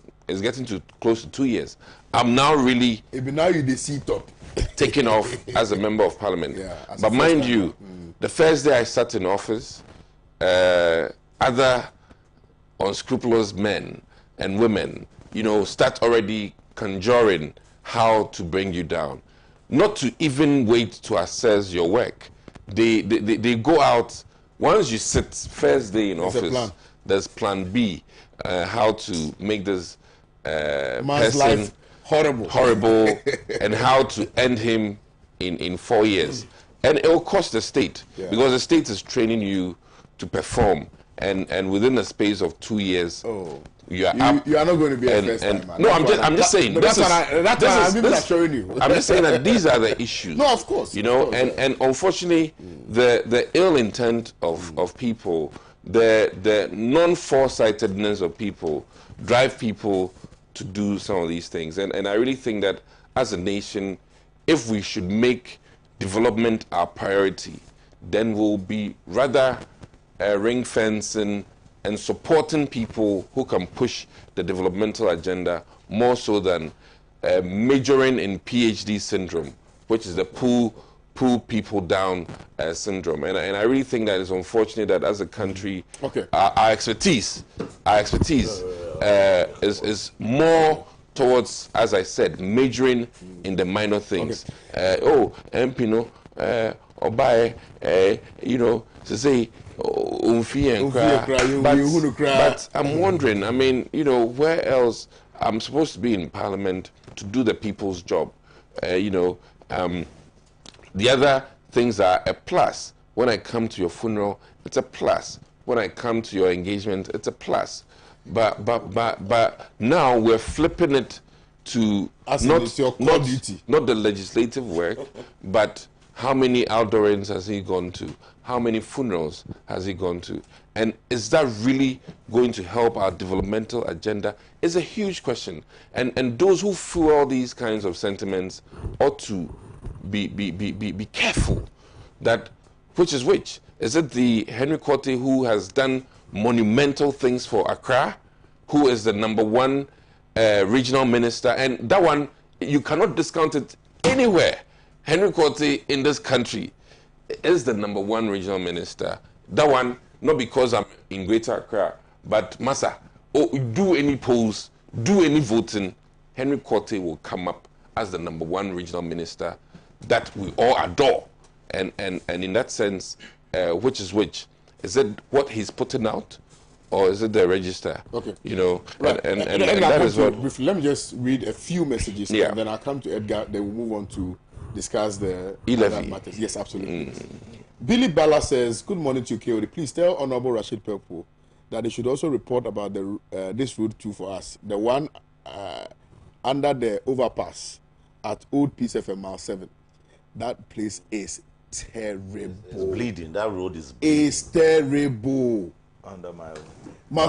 to close to 2 years. I'm now really. Now you the seat up. Taking off as a member of parliament. Yeah, but mind you, the first day I sat in office, other unscrupulous men and women, start already conjuring how to bring you down. Not to even wait to assess your work. They go out, once you sit first day in office, there's plan B, how to make this man's life horrible and how to end him in 4 years. And it will cost the state, because the state is training you to perform, and within the space of 2 years, you are not going to be a first time. No, I'm just saying. I'm showing you. I'm just saying that these are the issues. No, of course. And unfortunately, the ill intent of people, the non-foresightedness of people, drive people to do some of these things. And I really think that as a nation, if we should make development our priority, then we'll be rather ring fencing and supporting people who can push the developmental agenda more so than majoring in PhD syndrome, which is the pull people down syndrome. And I really think that it's unfortunate that as a country, our expertise is more towards, as I said, majoring in the minor things. MP no, obaye, to say, but I'm wondering, I mean, where else I'm supposed to be in Parliament to do the people's job? The other things are a plus. When I come to your funeral, it's a plus. When I come to your engagement, it's a plus. But now we're flipping it to not the legislative work, but how outdoor outdoorings has he gone to? How many funerals has he gone to? And is that really going to help our developmental agenda? It's a huge question. And those who feel all these kinds of sentiments ought to be careful that which is which. Is it the Henry Quartey who has done monumental things for Accra, who is the #1 regional minister? And that one, you cannot discount it anywhere. Henry Quartey in this country is the #1 regional minister. That one, not because I'm in Greater Accra, but Massa, do any polls, do any voting, Henry Quartey will come up as the #1 regional minister that we all adore. And in that sense, which is which? Is it what he's putting out, or is it the register? Okay. Right. And that is what... Briefly, let me just read a few messages, yeah. And then I'll come to Edgar, then we'll move on to discuss the E-levy matters. Yes, absolutely. Billy Bala says, good morning to you, KOD. Please tell Honorable Rashid Pelpo that they should also report about the this road too for us. The one under the overpass at Old Peace FM Mile 7. That place is terrible. It's bleeding. That road is bleeding. It's terrible. Under Mile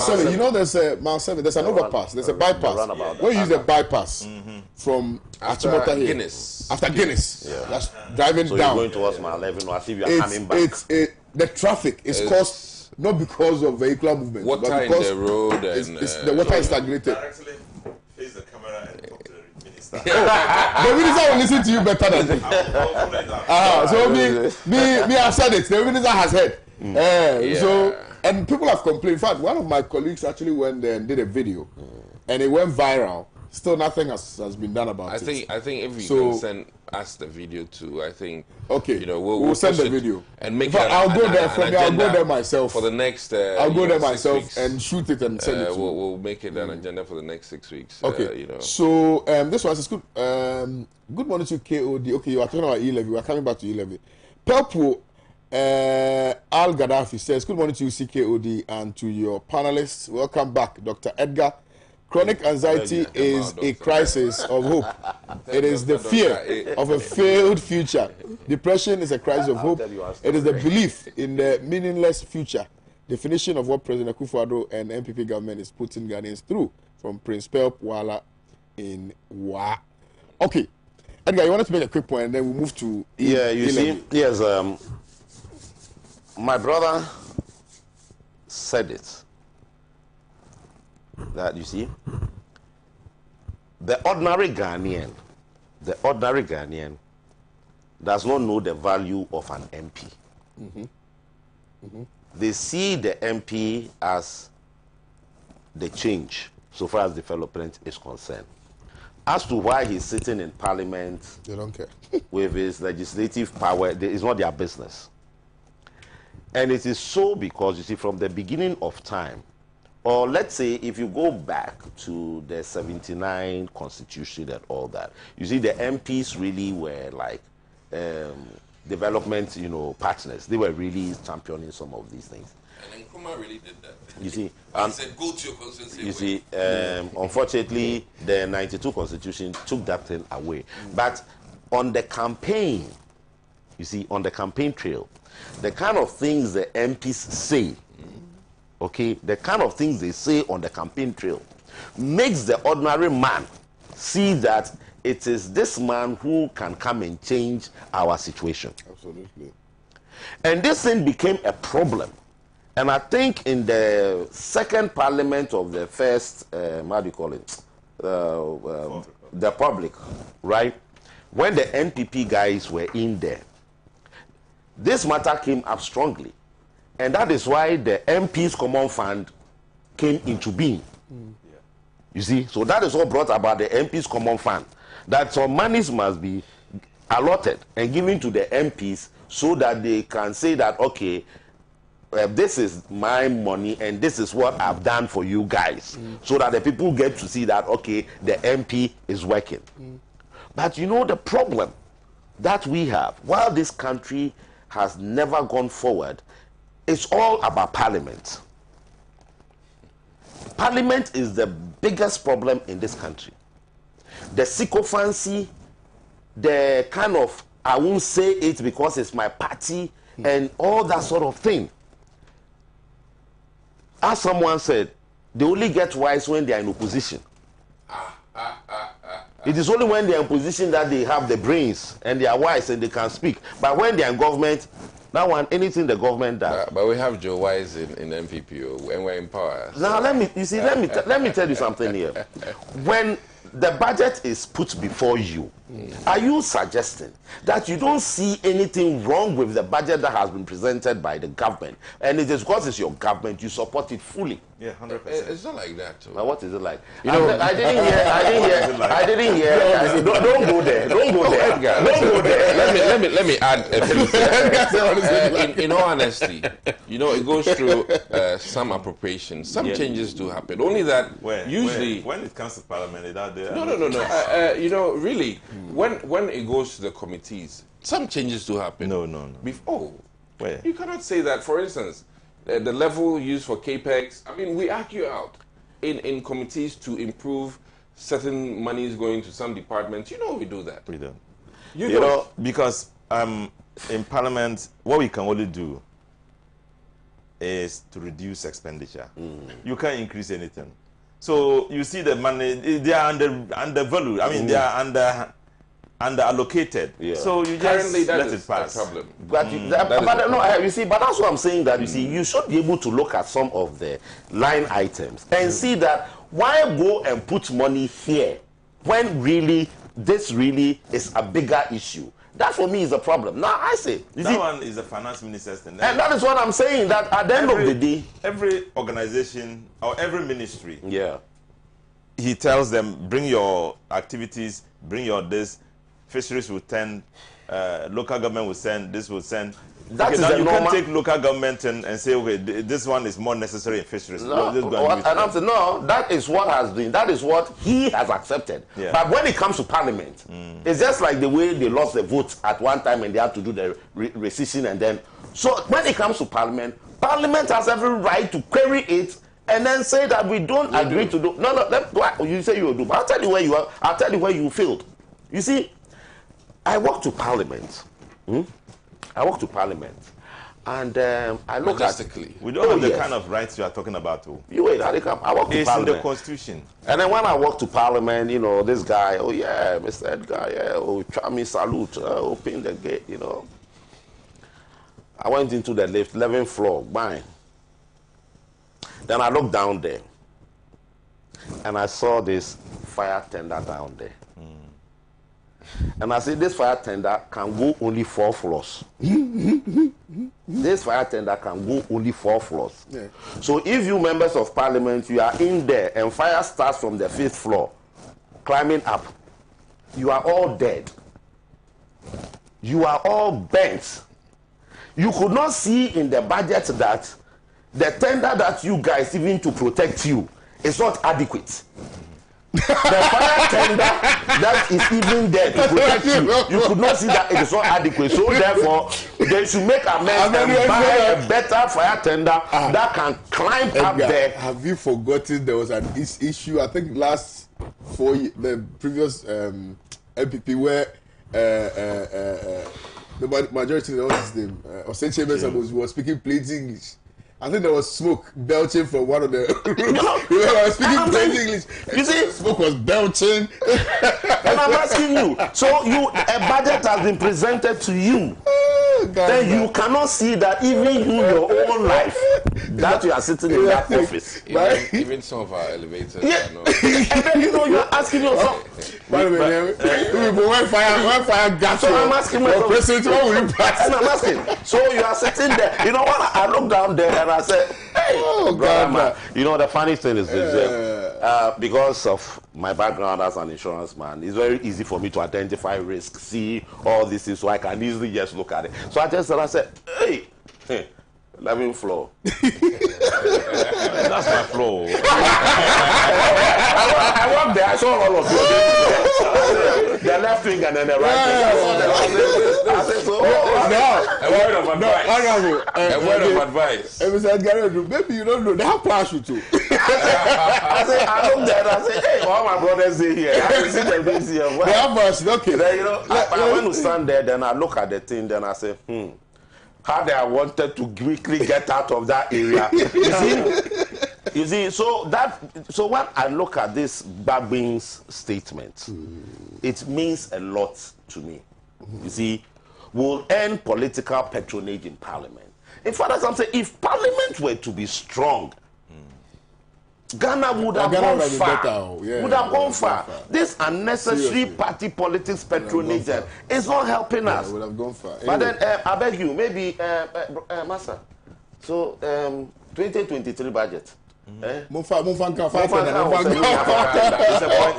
7, there's a Mile 7, there's an overpass, there's a bypass. We use the bypass from Achimota here. Guinness. After Guinness. Yeah. That's driving so down. You're going towards Mile 11 as if you're coming back. The traffic is caused not because of vehicular movement. Water but in because the road. The water is stagnated. Directly face the camera and talk to the minister. The minister will listen to you better than me. So me, I've said it. The minister has heard. So, and people have complained. In fact, one of my colleagues actually went there and did a video, and it went viral. Still, nothing has been done about it. I think if you can send us the video too, I think we'll send the video and make. I'll go there from here. I'll go there myself for the next. I'll go there myself and shoot it and send it. We'll make it an agenda for the next 6 weeks. Okay. So this one says good. Good morning to KOD. Okay, you are talking about E-levy. We are coming back to E-levy. Pelpo Al Gaddafi says good morning to you, CKOD, and to your panelists. Welcome back, Dr. Edgar. Chronic anxiety is a crisis of hope. It is the fear of a failed future. Depression is a crisis of hope. It is the belief in the meaningless future. Definition of what President Akufo-Addo and MPP government is putting Ghanaians through. From Prince Pelp Wala in Wa. Okay. Edgar, you wanted to make a quick point and then we'll move to see, yes, my brother said it. That you see, the ordinary Ghanaian does not know the value of an MP. They see the MP as the change so far as development is concerned. As to why he's sitting in Parliament, they don't care. with his legislative power, it's not their business. And it is so because, you see, from the beginning of time, or let's say if you go back to the 79 constitution and all that, you see the MPs really were like development, partners. They were really championing some of these things. And Nkrumah really did that. You see, he said, go to your constituency. You see, unfortunately, the 92 constitution took that thing away. But on the campaign, you see, on the campaign trail, the kind of things the MPs say, the kind of things they say on the campaign trail makes the ordinary man see that it is this man who can come and change our situation. Absolutely. And this thing became a problem. And I think in the second parliament of the first, how do you call it? The Republic, right? When the NPP guys were in there, this matter came up strongly. And that is why the MP's Common Fund came into being. You see? So that is what brought about the MP's Common Fund. That some monies must be allotted and given to the MPs so that they can say that, okay, this is my money and this is what I've done for you guys. So that the people get to see that, okay, the MP is working. But you know the problem that we have, while this country has never gone forward, it's all about parliament. Parliament is the biggest problem in this country. The sycophancy, the kind of, I won't say it because it's my party, and all that sort of thing. As someone said, they only get wise when they are in opposition. It is only when they are in position that they have the brains and they are wise and they can speak. But when they are in government, that one, anything the government does. But we have Joe Wise in MPP and we're in power. Now let me tell you something here. When the budget is put before you, are you suggesting that you don't see anything wrong with the budget that has been presented by the government, and it is because it's your government, you support it fully? Yeah, 100%. It's not like that. Now what is it like? You know, I didn't hear. Don't go there. Don't go there. Edgar, Don't go there. let me add a few things. In all honesty, you know, it goes through some appropriation. Some changes do happen. Only that usually when it comes to parliament, it's out there. No. You know, really, when it goes to the committees, some changes do happen. No. Where? You cannot say that. For instance, the level used for capex. I mean, we argue out in committees to improve certain monies going to some departments. You know, we do that. We don't. You know, because in parliament, what we can only do is to reduce expenditure. You can't increase anything. So you see the money, they are undervalued. I mean, they are under allocated. Yeah. So you just let it pass. The problem. But you see, but that's what I'm saying. That you see, you should be able to look at some of the line items and see that why go and put money here when really this really is a bigger issue. That for me is a problem. Now I say that one is the finance minister's thing. And that is what I'm saying. That at the end of the day, every organization or every ministry, he tells them, bring your activities, bring your this. Fisheries will send, local government will send, this will send. That is now you normal. can take local government and say, okay, this one is more necessary in fisheries. No, that is what has been, that is what he has accepted. Yeah. But when it comes to parliament, it's just like the way they lost the votes at one time and they had to do the rescission and then. So when it comes to parliament has every right to query it and then say that we don't agree to do. No, you say you will do. But I'll tell you where you are. I'll tell you where you failed. You see, I walk to parliament. I walk to parliament. And I look Majestically. We don't have the kind of rights you are talking about. You wait, I walk to it's parliament. In the constitution. And then when I walk to parliament, you know, this guy, oh yeah, Mr. Edgar, yeah, oh, Kwame, salute, open the gate, you know. I went into the lift, 11th floor, bang. Then I looked down there. And I saw this fire tender down there. And I said, this fire tender can go only 4 floors. This fire tender can go only 4 floors. Yeah. So if you members of parliament, you are in there and fire starts from the 5th floor, climbing up, you are all dead. You are all bent. You could not see in the budget that the tender that you guys even to protect you is not adequate. The fire tender that is even there to protect you could not see that it is not adequate. So therefore, they should make amends and buy a better fire tender that can climb up there. Have you forgotten there was an issue? I think last 4 years, the previous MPP where the majority of his name, Osenche was speaking plain English. I think there was smoke belching from one of the I was speaking plain English. You see, smoke was belching. And I'm asking you, so a budget has been presented to you. then you cannot see that even you, your own life, that you are sitting in that office. Even some of our elevators. Yeah. And then you are asking yourself. By the way, when fire gas, so I'm asking myself, president, what will you pass? And I'm asking. So you are sitting there. You know what? I look down there and I said, hey, brother, man. You know, the funny thing is this, because of my background as an insurance man, it's very easy for me to identify risk, see all this things, so I can easily just look at it. So I said, hey, 11th floor. That's my floor. I walked there, I saw all of you. The left wing and then the right wing. I said, so, a word of advice. A word of advice. And we said, Gary, maybe you don't know. They have parachute too. I looked there and I said, hey, all my brothers are here. I can see them this here. They have parachute, okay. Then, I went to stand there, then I look at the thing, then I say, how I wanted to quickly get out of that area. You see, so when I look at this Babin's statement, it means a lot to me. You see, we'll end political patronage in Parliament. In fact, as I'm saying, if Parliament were to be strong, Ghana would have gone far. Would have gone far. This unnecessary party politics patronage is not helping us. Would have gone far. But then, I beg you, maybe, Master. So, 2023 budget. It's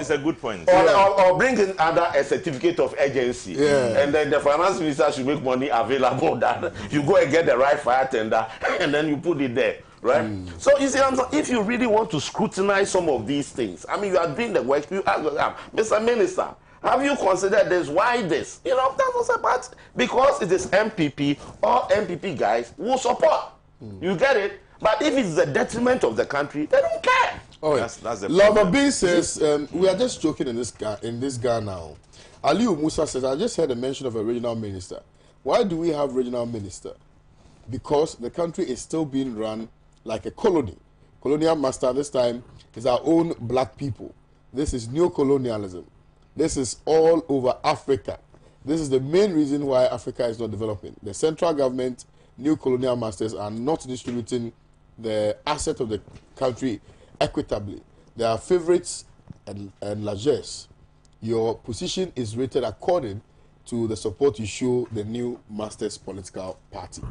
a good point. Or bring in a certificate of urgency. And then the finance minister should make money available that you go and get the right fire tender and then you put it there. Right? So you see, if you really want to scrutinize some of these things, I mean, you are doing the work, you ask, Mr. Minister, have you considered this? Why this? You know, that was about, because it is MPP, all MPP guys will support. You get it? But if it's the detriment of the country, they don't care. Oh, that's the Lover B says, we are just joking in this guy now. Aliu Musa says, I just heard a mention of a regional minister. Why do we have regional minister? Because the country is still being run like a colony. Colonial master this time is our own black people. This is neo-colonialism. This is all over Africa. This is the main reason why Africa is not developing. The central government, new colonial masters are not distributing the asset of the country equitably. They are favorites and largesse. Your position is rated according to the support you show the new masters political party.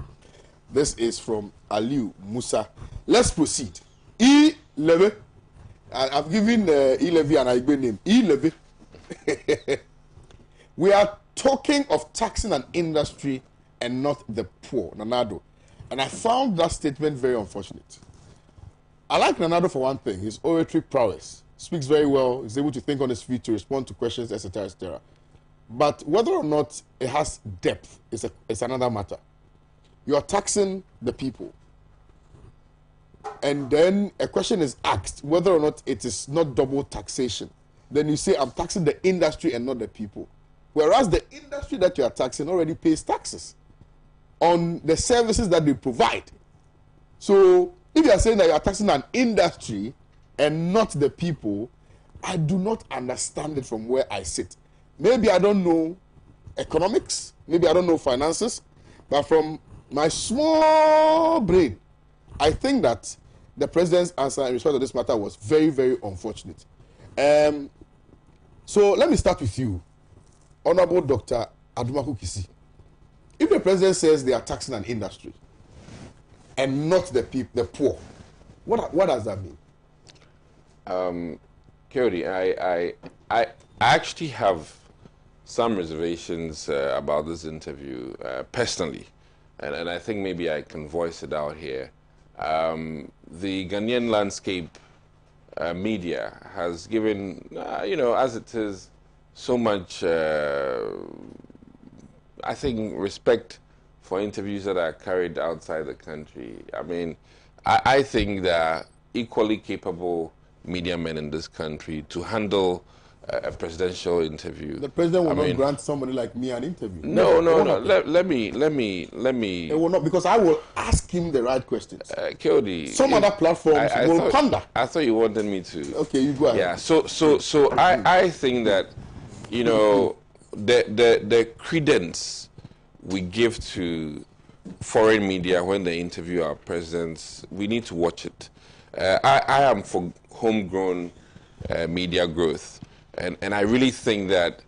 This is from Aliu Musa. Let's proceed. E-Levy. I've given E-Levy an Igbo name. E-Levy. We are talking of taxing an industry and not the poor, Nanado. And I found that statement very unfortunate. I like Nanado for one thing. His oratory prowess. Speaks very well. He's able to think on his feet to respond to questions, etc., etc. But whether or not it has depth is another matter. You are taxing the people. And then a question is asked whether or not it is not double taxation. Then you say, I'm taxing the industry and not the people. Whereas the industry that you are taxing already pays taxes on the services that they provide. So if you are saying that you are taxing an industry and not the people, I do not understand it from where I sit. Maybe I don't know economics, maybe I don't know finances, but from my small brain, I think that the president's answer in respect to this matter was very, very unfortunate. So let me start with you, Honorable Dr. Adumaku Kisi. If the president says they are taxing an industry and not the poor, what does that mean? Cody, I actually have some reservations about this interview personally, and I think maybe I can voice it out here. The Ghanaian landscape media has given, as it is, so much, I think, respect for interviews that are carried outside the country. I mean, I think that equally capable media men in this country to handle a presidential interview. The president will not grant somebody like me an interview. No. Let me. It will not, because I will ask him the right questions. Kody, some other platforms will ponder. I thought you wanted me to. Okay, you go ahead. Yeah. So I think that, the credence we give to foreign media when they interview our presidents, we need to watch it. I am for homegrown media growth, and I really think that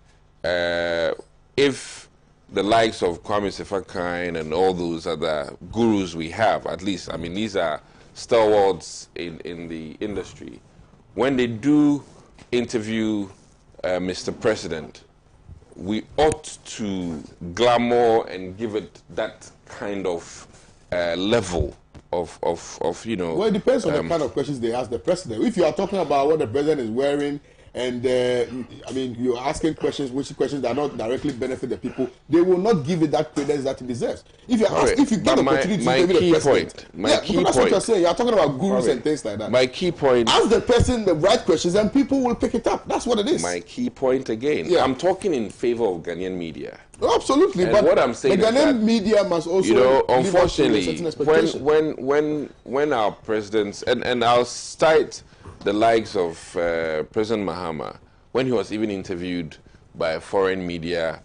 if the likes of Kwame Sefakan and all those other gurus we have, at least, I mean, these are stalwarts in the industry, when they do interview Mr. President, we ought to glamour and give it that kind of level of you know. Well, it depends on the kind of questions they ask the president. If you are talking about what the president is wearing, and I mean, you're asking questions, which questions that are not directly benefit the people, they will not give it that credence that it deserves. If you ask, if you get the opportunity to interview the president, that's what you're saying. You're talking about gurus and things like that. My key point. Ask the person the right questions, and people will pick it up. That's what it is. My key point again. Yeah. I'm talking in favor of Ghanaian media. Oh, absolutely, And but what I'm saying the is that, Ghanaian media must also, you know, live up to a unfortunately, certain expectation. when our presidents, and I'll cite the likes of President Mahama, when he was even interviewed by a foreign media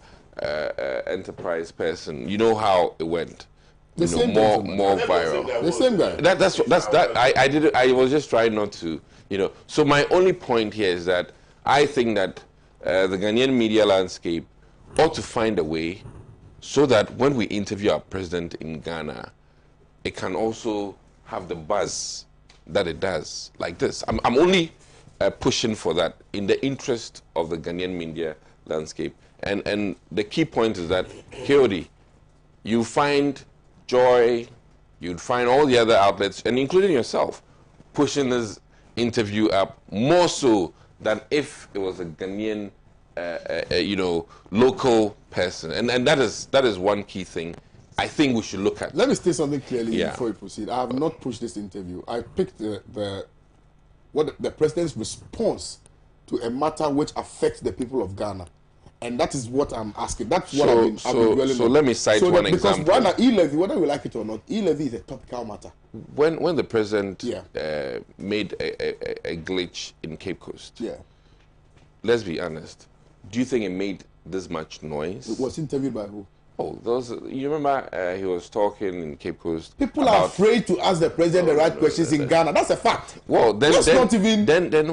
enterprise person, you know how it went. The same more viral. The same guy. That's that. I did it. I was just trying not to, you know. So my only point here is that I think that the Ghanaian media landscape ought to find a way so that when we interview our president in Ghana, it can also have the buzz that it does, like this. I'm only pushing for that in the interest of the Ghanaian media landscape. And the key point is that, Kiodi, you find Joy, you'd find all the other outlets, and including yourself, pushing this interview up more so than if it was a Ghanaian you know, local person, and that is one key thing I think we should look at. Let me state something clearly Yeah. before we proceed. I have not pushed this interview. I picked the president's response to a matter which affects the people of Ghana, and that is what I'm asking. That's what I've been dwelling on. So let me cite one example. Because one, e-levy, whether we like it or not, e-levy is a topical matter. When the president Yeah. made a glitch in Cape Coast, Yeah, let's be honest. Do you think it made this much noise? it was interviewed by who? Oh, those. You remember he was talking in Cape Coast. People are afraid to ask the president the right questions in Ghana. That's a fact. Well, then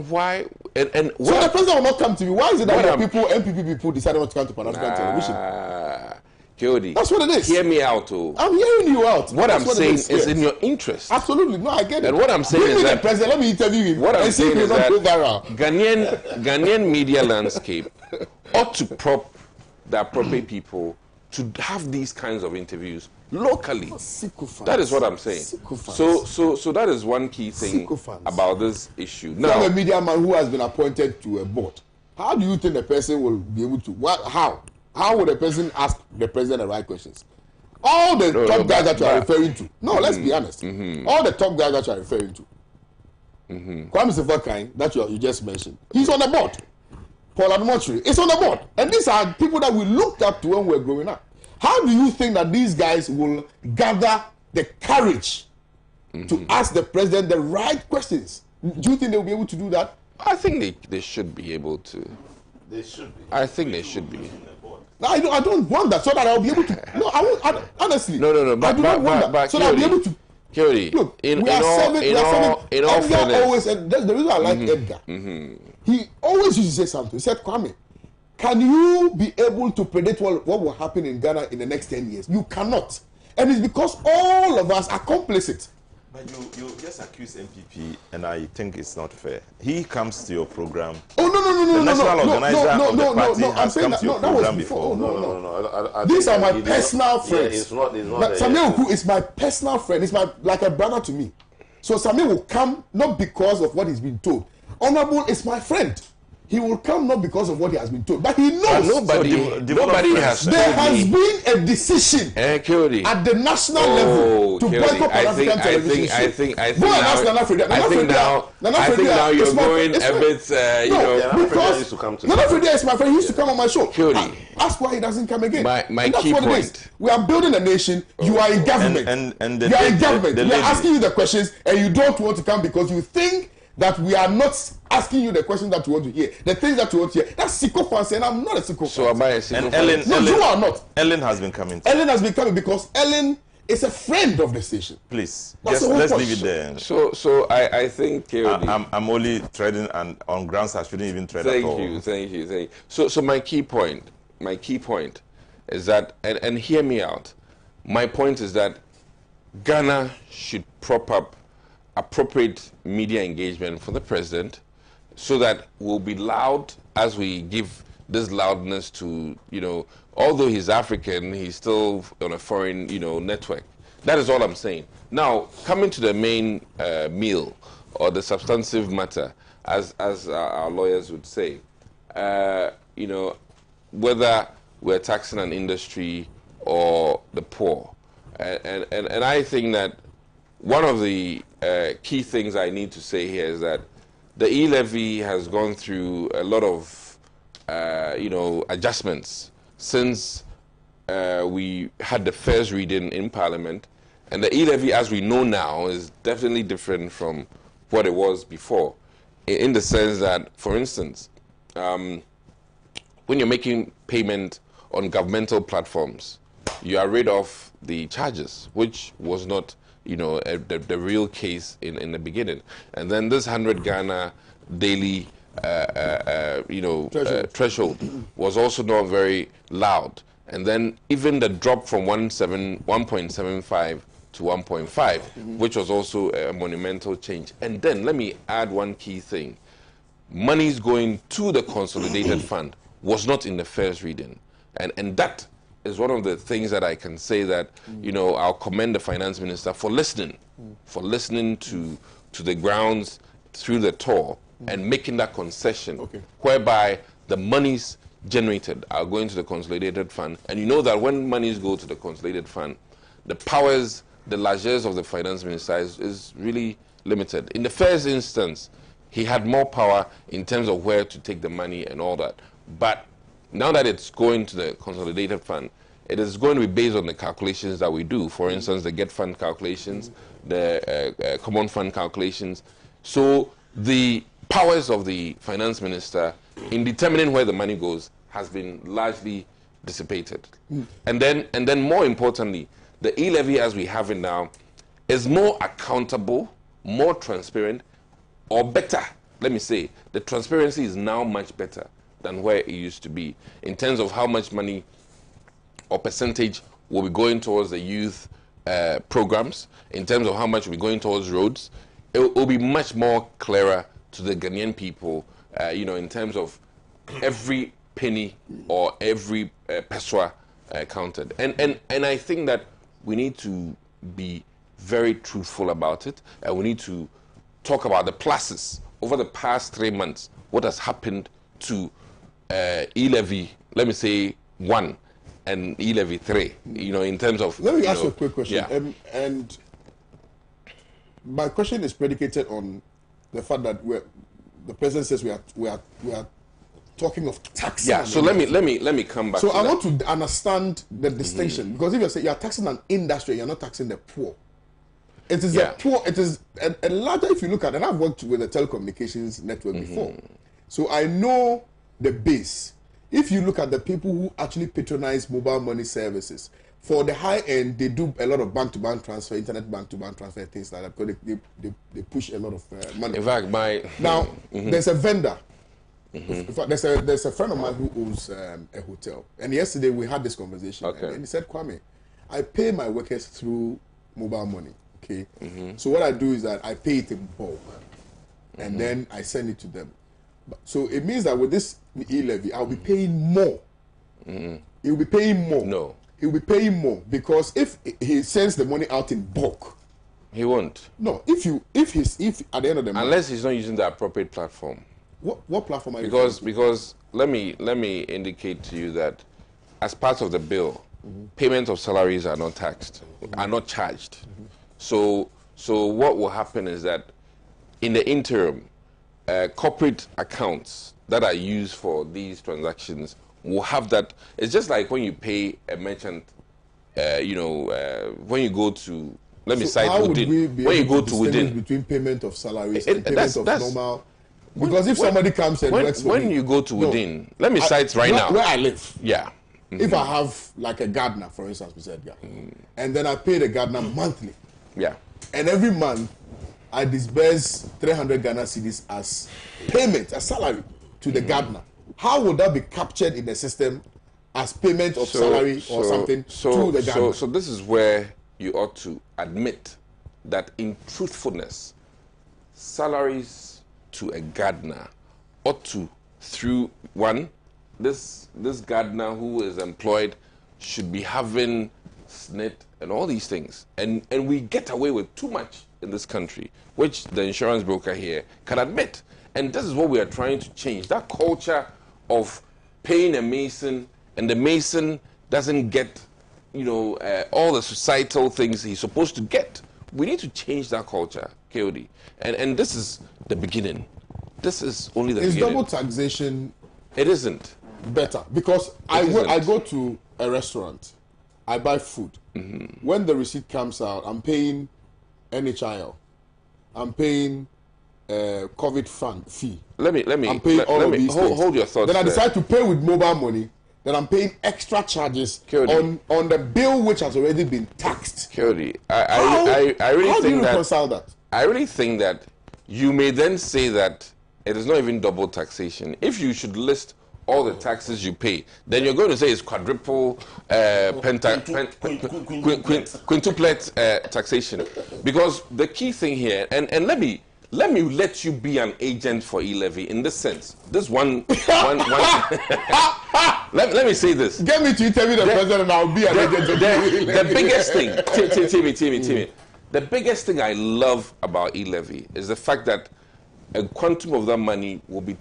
why? And so the president will not come to me. Why is it that the people, NPP people, decided not to come to Pan-African television? Kiodi, that's what it is. Hear me out, oh. I'm hearing you out. What I'm saying is in your interest. Absolutely, no, I get it. And what I'm saying Bring is me that the president. Let me interview him. What I'm and see if saying he's is not that go viral. Ghanaian media landscape ought to prop the appropriate people to have these kinds of interviews locally. That is what I'm saying. So that is one key thing about this issue. Now, a media man who has been appointed to a board, how do you think the person will be able to? How would the person ask the president the right questions? All the top guys that you are referring to. No, let's be honest. All the top guys that you are referring to. Kwame Sefakan, that you just mentioned, he's on the board. Paul Admotri is on the board. And these are people that we looked up to when we were growing up. How do you think that these guys will gather the courage to ask the president the right questions? Do you think they'll be able to do that? I think they should be able to. They should be. I think they should be. No, I don't want that so that I'll be able to. No, I won't. Honestly. No. But, I do not want that so that I'll be able to. Kiodi, Look, in all Edgar always, fairness, and that's the reason I like Edgar. He always used to say something. He said, Kwame, can you be able to predict what will happen in Ghana in the next 10 years? You cannot. And it's because all of us are complicit. But you just accuse MPP, and I think it's not fair. He comes to your program. Oh, no. The national organizer of the party has come to your program before. No. These are my personal friends. It's not Samuel Oku is my personal friend. It's like a brother to me. So Samuel will come not because of what he's been told. Honorable is my friend. He will come not because of what he has been told, but he knows. Nobody has. There has been a decision at the national level to boycott Pan-African television. I think now you're going a bit. Because Nana Frida is my friend. He used to come on my show. That's why he doesn't come again. My key point. We are building a nation. You are in government. And you are in government. We are asking you the questions, and you don't want to come because you think that we are not asking you the questions that you want to hear, the things that you want to hear. That's sycophancy, and I'm not a sycophant. So am I a sycophant? And No, you are not. Ellen has been coming. Ellen has been coming because Ellen is a friend of the station. Please, That's just the whole let's point. leave it there. So I think I'm only treading on grounds I shouldn't even tread at all. Thank you. So my key point is that, and hear me out. My point is that Ghana should prop up appropriate media engagement for the president, so that we'll be loud as we give this loudness to, although he's African, he's still on a foreign, network. That is all I'm saying. Now, coming to the main meal or the substantive matter, as our lawyers would say, whether we're taxing an industry or the poor, and I think that one of the key things I need to say here is that the e-levy has gone through a lot of, adjustments since we had the first reading in Parliament. And the e-levy, as we know now, is definitely different from what it was before, in the sense that, for instance, when you're making payment on governmental platforms, you are rid of the charges, which was not, the real case in the beginning. And then this 100 Ghana daily, threshold was also not very loud. And then even the drop from 1.75 to 1.5, which was also a monumental change. And then let me add one key thing. Monies going to the consolidated fund was not in the first reading. And that is one of the things that I can say that, I'll commend the finance minister for listening to the grounds through the tour and making that concession, whereby the monies generated are going to the consolidated fund. And you know that when monies go to the consolidated fund, the powers, the largesse of the finance minister is really limited. In the first instance, he had more power in terms of where to take the money and all that. But now that it's going to the consolidated fund, it is going to be based on the calculations that we do. For instance, the get fund calculations, the common fund calculations. So the powers of the finance minister in determining where the money goes has been largely dissipated. And then more importantly, the e-levy as we have it now is more accountable, more transparent, or better. Let me say, the transparency is now much better than where it used to be in terms of how much money or percentage will be going towards the youth programs, in terms of how much will be going towards roads. It will be much more clearer to the Ghanaian people, in terms of every penny or every peswa counted. And I think that we need to be very truthful about it, and we need to talk about the pluses over the past 3 months. What has happened to e-levy, let me say 1, and e-levy 3, in terms of... Let me ask you a quick question. Yeah. And my question is predicated on the fact that the president says we are talking of taxing. Yeah. So let me come back. So to I that. want to understand the distinction, because if you say you are taxing an industry, you're not taxing the poor. It is the poor. It is a larger. If you look at, and I've worked with the telecommunications network before, so I know the base. If you look at the people who actually patronize mobile money services, for the high end, they do a lot of bank-to-bank transfer, internet bank-to-bank transfer, things like that, because they push a lot of money. In fact, now there's a vendor. In fact, there's a friend of mine who owns a hotel, and yesterday we had this conversation, and he said, Kwame, I pay my workers through mobile money. Okay, so what I do is that I pay it in bulk, and then I send it to them. So it means that with this e-levy, I'll be paying more. He'll be paying more. No. He'll be paying more, because if he sends the money out in bulk, he won't. No, if at the end of the month, unless he's not using the appropriate platform. What platform are you using? Because let me indicate to you that as part of the bill, payment of salaries are not taxed, are not charged. So what will happen is that in the interim, corporate accounts that are used for these transactions will have that. It's just like when you pay a merchant, when you go to let me So cite how would within. we be When you able go to to distinguish within, between payment of salaries It- and payment that's- of normal? Because if somebody comes and works for when me, you go to no, within, let me cite right now. where I live. Yeah. If I have like a gardener, for instance, Mr. Edgar, and then I pay the gardener monthly, Yeah. and every month I disburse 300 Ghana cedis as payment, as salary to the gardener. How would that be captured in the system as payment of salary or something to the gardener? So this is where you ought to admit that in truthfulness, salaries to a gardener ought to, through one, this gardener who is employed should be having SNIT and all these things. And we get away with too much in this country, which the insurance broker here can admit. And this is what we are trying to change. That culture of paying a mason and the mason doesn't get, all the societal things he's supposed to get. We need to change that culture, KOD. And this is the beginning. This is only the beginning. Is double taxation It isn't. better? Because I go to a restaurant, I buy food. When the receipt comes out, I'm paying NHIL, I'm paying COVID fund fee. Let me I'm paying all of these things. hold your thoughts. Then I there. decide to pay with mobile money. Then I'm paying extra charges KOD. on the bill which has already been taxed. KOD, I really How do think you that reconcile that? I really think that you may then say that it is not even double taxation. If you should list all the taxes you pay, then you're going to say it's quadruple, quintuplet taxation. Because the key thing here, and let me let you be an agent for e-levy in this sense. This one let me say this. Get me to interview the president and I'll be an agent. The biggest thing, Timmy, the biggest thing I love about e-levy is the fact that a quantum of that money will be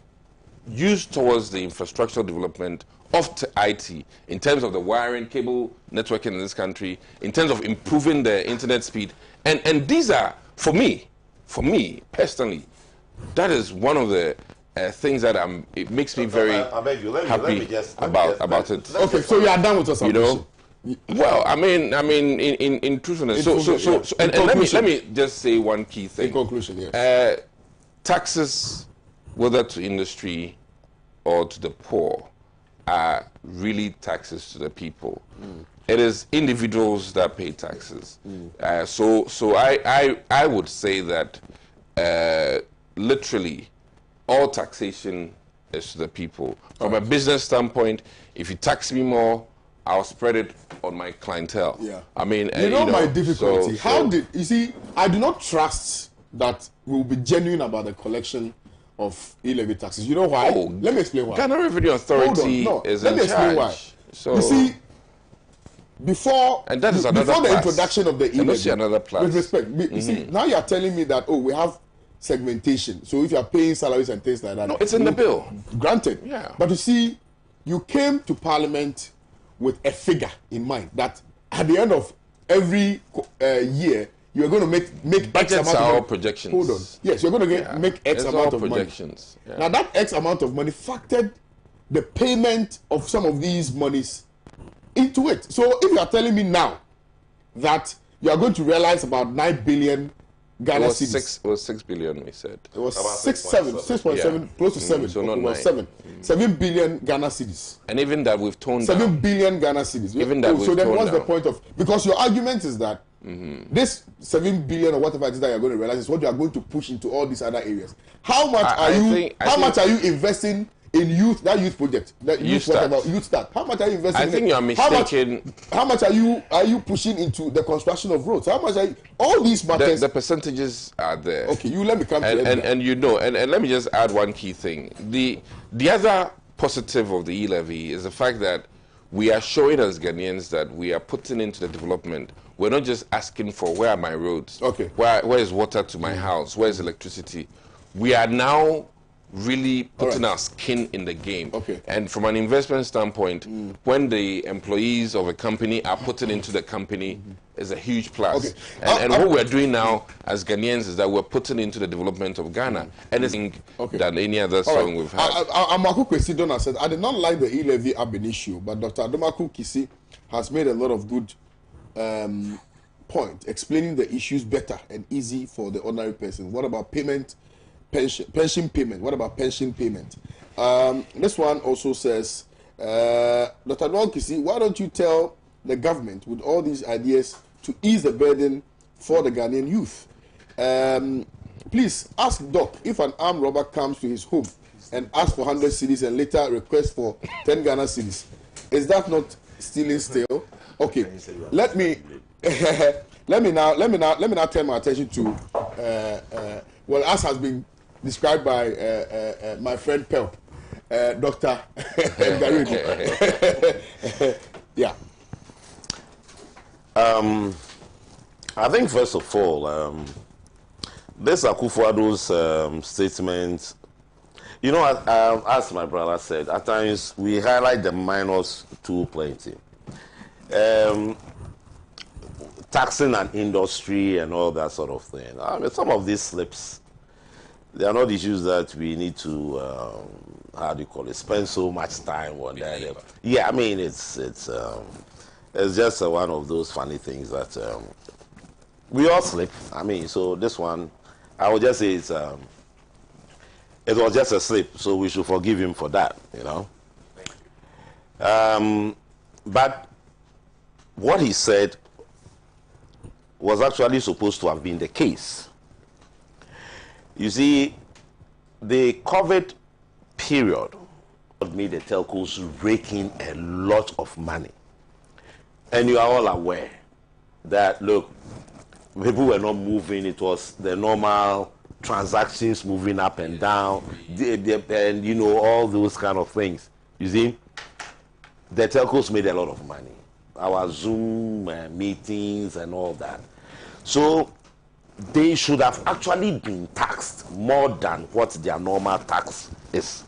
used towards the infrastructural development of IT in terms of the wiring, cable networking in this country, in terms of improving the internet speed. And these are, for me personally, that is one of the things that it makes me very happy about it. Okay, so you are done with your submission. Well, I mean, in truthfulness. And let me just say one key thing. In conclusion, yes. Taxes, whether to industry or to the poor, are really taxes to the people. It is individuals that pay taxes. So I would say that literally all taxation is to the people. From a business standpoint, if you tax me more, I'll spread it on my clientele. Yeah. I mean, my difficulty. So, I do not trust that we'll be genuine about the collection of e-levy taxes. You know why? Let me explain why. Ghana Revenue Authority is let in me explain why. charge. So, you see, before the introduction of the e-levy, another plus. with respect, you see, now you are telling me that we have segmentation. So if you are paying salaries and things like that, no, it's in the bill. Granted. Yeah. But you see, you came to Parliament with a figure in mind that at the end of every year you are going to make Budgets X amount are of money. all projections. Hold on. Yes, you're going to make X It's amount all of projections. money. Yeah. Now that X amount of money factored the payment of some of these monies into it. So if you are telling me now that you are going to realize about 9 billion Ghana cedis. It was 6 billion, we said. It was About 6.7, Yeah. close to 7. So not it was 9. 7 billion Ghana cedis. And even that we've toned 7 down. billion Ghana cedis. Even that so we've then toned what's the down. point of, because your argument is that this 7 billion or whatever it is that you're going to realize is what you are going to push into all these other areas. How much I much are you investing in youth project, Youth Start. youth start? How much are you investing I think you are mistaken. How much are you pushing into the construction of roads? How much are you, all these matters? The percentages are there. Okay, you let me come and, to and, and you know, and let me just add one key thing. The other positive of the e-levy is the fact that we are showing as Ghanaians that we are putting into the development. We're not just asking for where are my roads, okay, where is water to my house, where is electricity. We are now really putting our skin in the game. Okay. And from an investment standpoint, when the employees of a company are putting into the company, is a huge plus. Okay. And what we're doing now as Ghanaians is that we're putting into the development of Ghana anything than any other song we've had. Amaku Kwesidona said, I did not like the e-levy ab initio, but Dr. Adomaku Kisi has made a lot of good point, explaining the issues better and easy for the ordinary person. What about payment, pension payment? What about pension payment? This one also says, Dr. Nwakisi, why don't you tell the government with all these ideas to ease the burden for the Ghanaian youth? Please ask Doc if an armed robber comes to his home and asks for 100 cedis and later requests for 10 Ghana cedis. Is that not stealing still? Okay, let me now turn my attention to well, as has been described by my friend Pelp, Dr. Garidi. Yeah. I think first of all, this Akufo-Addo's statement, you know, as my brother said, at times we highlight the minors too plenty. Taxing an industry and all that sort of thing. I mean, some of these slips, they are not issues that we need to, how do you call it, spend so much time on that. Yeah, I mean, it's just one of those funny things that we all slip. I mean, so this one, I would just say it was just a slip, so we should forgive him for that, you know. But what he said was actually supposed to have been the case. You see, the COVID period made the telcos rake in a lot of money. And you are all aware that, look, people were not moving. It was the normal transactions moving up and down, and, you know, all those kind of things. You see, the telcos made a lot of money. Our Zoom meetings and all that. So they should have actually been taxed more than what their normal tax is.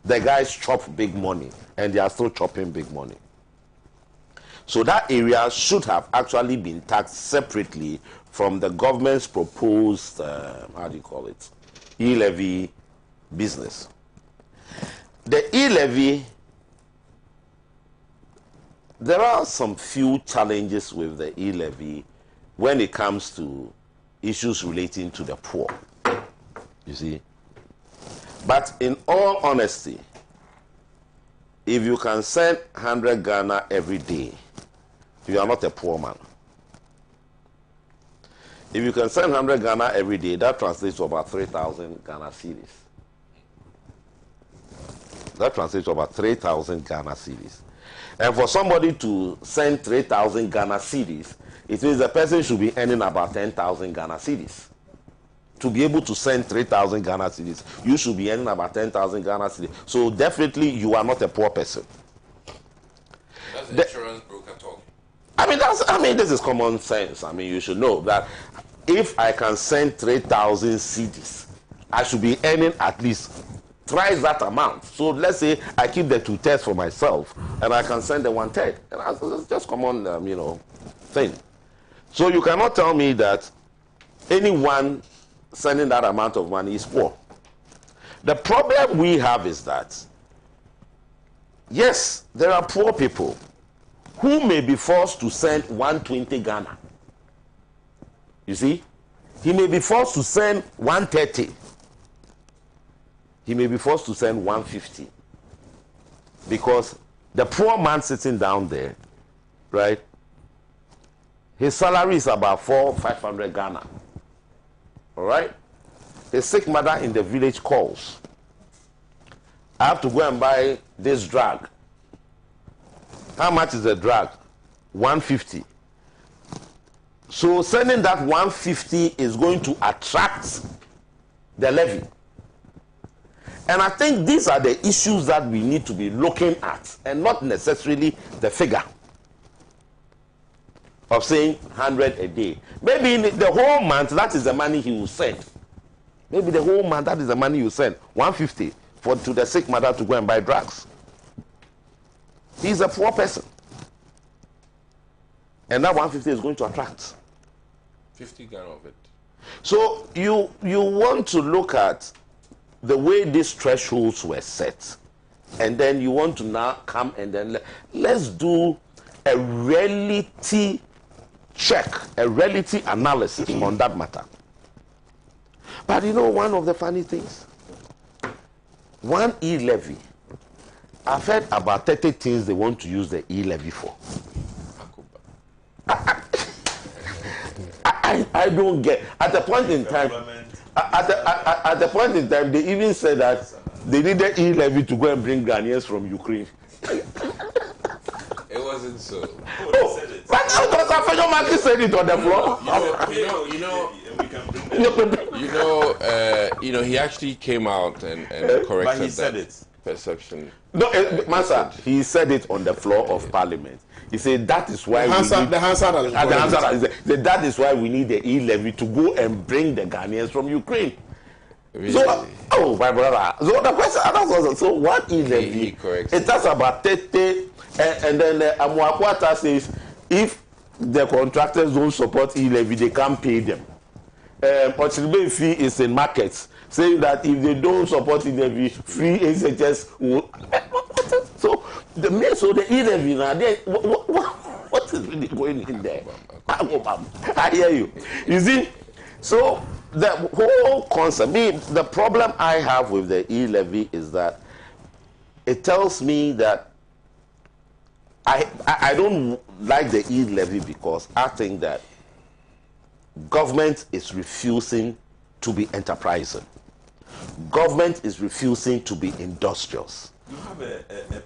The guys chop big money, and they are still chopping big money. So that area should have actually been taxed separately from the government's proposed, how do you call it, e-levy business. The e-levy, there are some few challenges with the e-levy when it comes to issues relating to the poor, you see. But in all honesty, if you can send 100 Ghana every day, you are not a poor man. If you can send 100 Ghana every day, that translates to about 3,000 Ghana cedis. That translates to about 3,000 Ghana cedis. And for somebody to send 3,000 Ghana cedis, it means the person should be earning about 10,000 Ghana cedis. To be able to send 3,000 Ghana cedis, you should be earning about 10,000 Ghana cedis. So definitely you are not a poor person. That's insurance broker talk. I mean, this is common sense. I mean, you should know that if I can send 3,000 cedis, I should be earning at least thrice that amount. So let's say I keep the 2/3 for myself, and I can send the 1/3. And that's just common, you know, thing. So you cannot tell me that anyone sending that amount of money is poor. The problem we have is that, yes, there are poor people who may be forced to send 120 Ghana. You see? He may be forced to send 130. He may be forced to send 150. Because the poor man sitting down there, right, his salary is about 400-500 Ghana. All right? His sick mother in the village calls. I have to go and buy this drug. How much is the drug? 150. So sending that 150 is going to attract the levy. And I think these are the issues that we need to be looking at, and not necessarily the figure of saying 100 a day. Maybe in the whole month, that is the money he will send. Maybe the whole month, that is the money you send. 150 to the sick mother to go and buy drugs. He's a poor person. And that 150 is going to attract 50 Ghana of it. So you want to look at the way these thresholds were set, and then you want to now come and then let's do a reality check, a reality analysis on that matter. But you know, one of the funny things, one e-levy, I've heard about 30 things they want to use the e-levy for. I don't get. At the point in time, at the point in time, they even said that they needed e-levy to go and bring Ghanaians from Ukraine. It wasn't so. Oh, but Dr. Maki said it on the floor. He actually came out and corrected But he said that it. perception. No, Master, he said it on the floor of Parliament. He said that is why that is why we need the e-levy to go and bring the Ghanaians from Ukraine. Really? So, oh my brother. So the question, so what e-levy? He corrects it talks about 30, and then Amwakwata says if the contractors don't support e-levy, they can't pay them. Ochilbe fee is in markets, saying that if they don't support e-levy, free SHS will. So the e-levy now, what is really going in there? I hear you. You see, so the whole concept, the problem I have with the e-levy is that it tells me that I don't like the e-levy because I think that government is refusing to be enterprising. Government is refusing to be industrious. You have a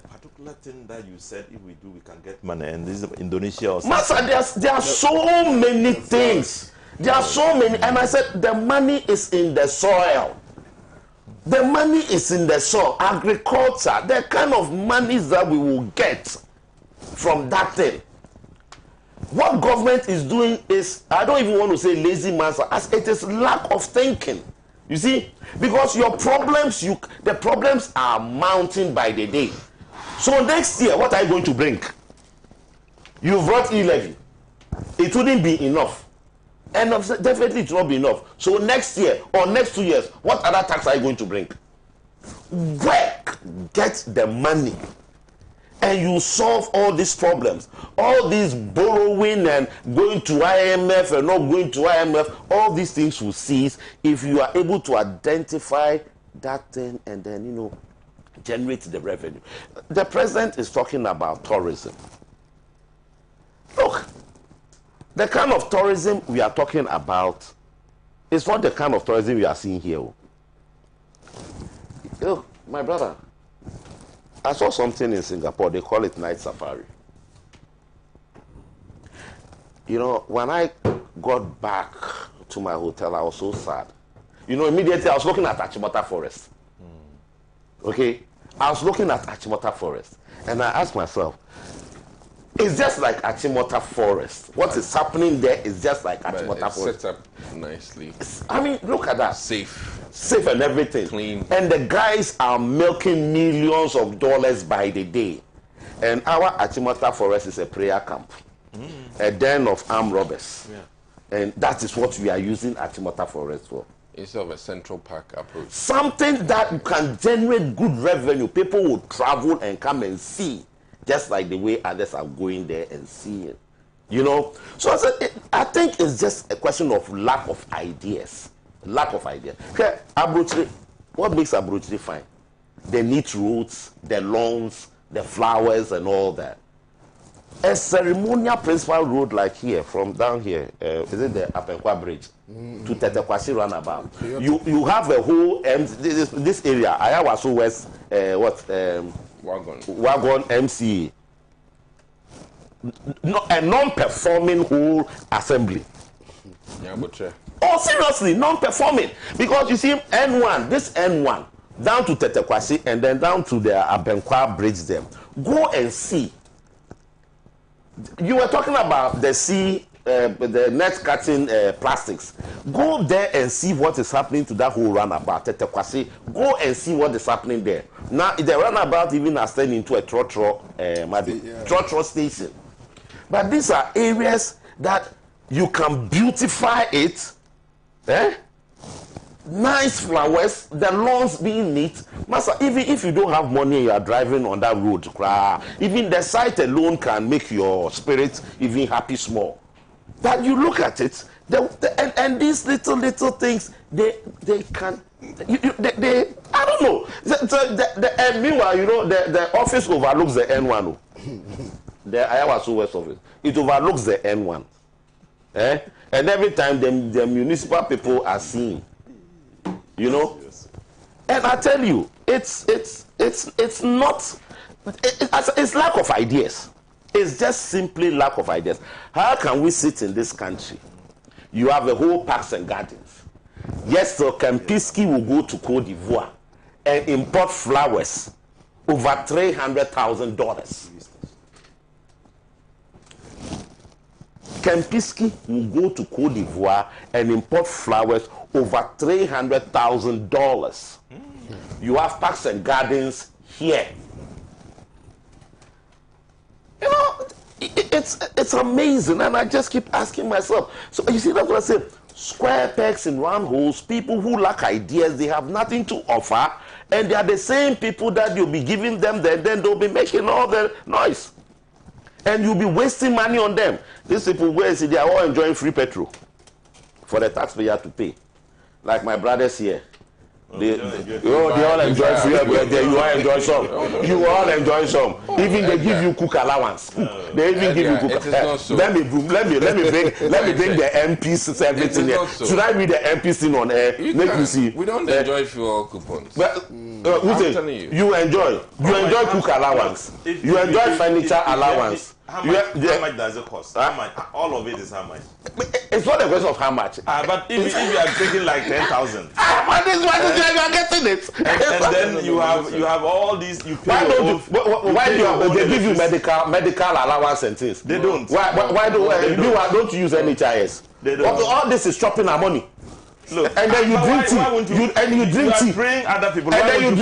particular thing that you said if we do, we can get money, and this is Indonesia or something. Master, there are so many things. There are so many, and I said the money is in the soil. The money is in the soil. Agriculture, the kind of money that we will get from that thing. What government is doing is, I don't even want to say lazy master, as it is lack of thinking. You see, because your problems, the problems are mounting by the day. So next year, what are you going to bring? You brought e-levy. It wouldn't be enough. And definitely it will not be enough. So next year or next 2 years, what other tax are you going to bring? Work, get the money, and you solve all these problems. All this borrowing and going to IMF and not going to IMF, all these things will cease if you are able to identify that thing and then, generate the revenue. The president is talking about tourism. Look, the kind of tourism we are talking about is not the kind of tourism we are seeing here. Look, my brother, I saw something in Singapore, they call it night safari. When I got back to my hotel, I was so sad. Immediately I was looking at Achimota Forest. Okay? I was looking at Achimota Forest. And I asked myself, it's just like Achimota Forest. What is happening there is just like Achimota Forest. Set up nicely. Look at that. Safe and everything. Clean. And the guys are milking millions of dollars by the day. And our Achimota Forest is a prayer camp. A den of armed robbers. Yeah. And that is what we are using Achimota Forest for. Instead of a Central Park approach. Something that can generate good revenue. People will travel and come and see. Just like the way others are going there and seeing. So I said, I think it's just a question of lack of ideas. Lack of ideas. Okay, Abrochiri, what makes Abrochiri fine? The neat roads, the lawns, the flowers and all that. A ceremonial principal road like here, from down here, is it the Apenkwa Bridge, to Tetekwasi Runabout. You have a whole, this area, Ayawaso West, Wagon MCA. A non-performing whole assembly. Yeah, but Oh, seriously, non-performing. Because you see, this N1, down to Tetekwasi and then down to the Abenkwa Bridge there. Go and see. You were talking about the the net cutting plastics. Go there and see what is happening to that whole runabout, Tetekwasi. Go and see what is happening there. Now, the runabout even has turned into a trotro station. But these are areas that you can beautify it. Nice flowers, the lawns being neat. Master, even if you don't have money and you are driving on that road, even the sight alone can make your spirit even happy small. But you look at it, and these little things, they can, they I don't know. And meanwhile, you know, the office overlooks the N1. The Owusu West office, it overlooks the N1. And every time the municipal people are seen, you know. And I tell you, it's not. It's lack of ideas. It's just simply lack of ideas. How can we sit in this country? You have the whole parks and gardens. Yes, so Kempinski will go to Cote d'Ivoire and import flowers over $300,000. Kempinski will go to Cote d'Ivoire and import flowers over $300,000. You have parks and gardens here. You know, it's amazing, and I just keep asking myself. So you see, that's what I say. Square pegs in round holes. People who lack ideas, they have nothing to offer, and they are the same people that you'll be giving them. Then they'll be making all the noise, and you'll be wasting money on them. These people, where is it? They are all enjoying free petrol for the taxpayer to pay, like my brothers here. They all enjoy free. You all enjoy some. You all enjoy some. Even they give you cook allowance. They even give you cook. Let me bring the MPs everything here. Should I read the MPs thing on air? Let me see. We don't enjoy fuel coupons. I'm telling you. You enjoy cook allowance. You enjoy furniture allowance. How much does it cost? How much? All of it is how much? It's not a question of how much. But if you are taking like 10,000, what is you are getting it? And then you have all these. You pay why do they give you medical allowance and things? They don't. Why don't you use NHIS? They don't. All this is chopping our money. Look, and then you drink tea. You drink tea. Bring other people. And then you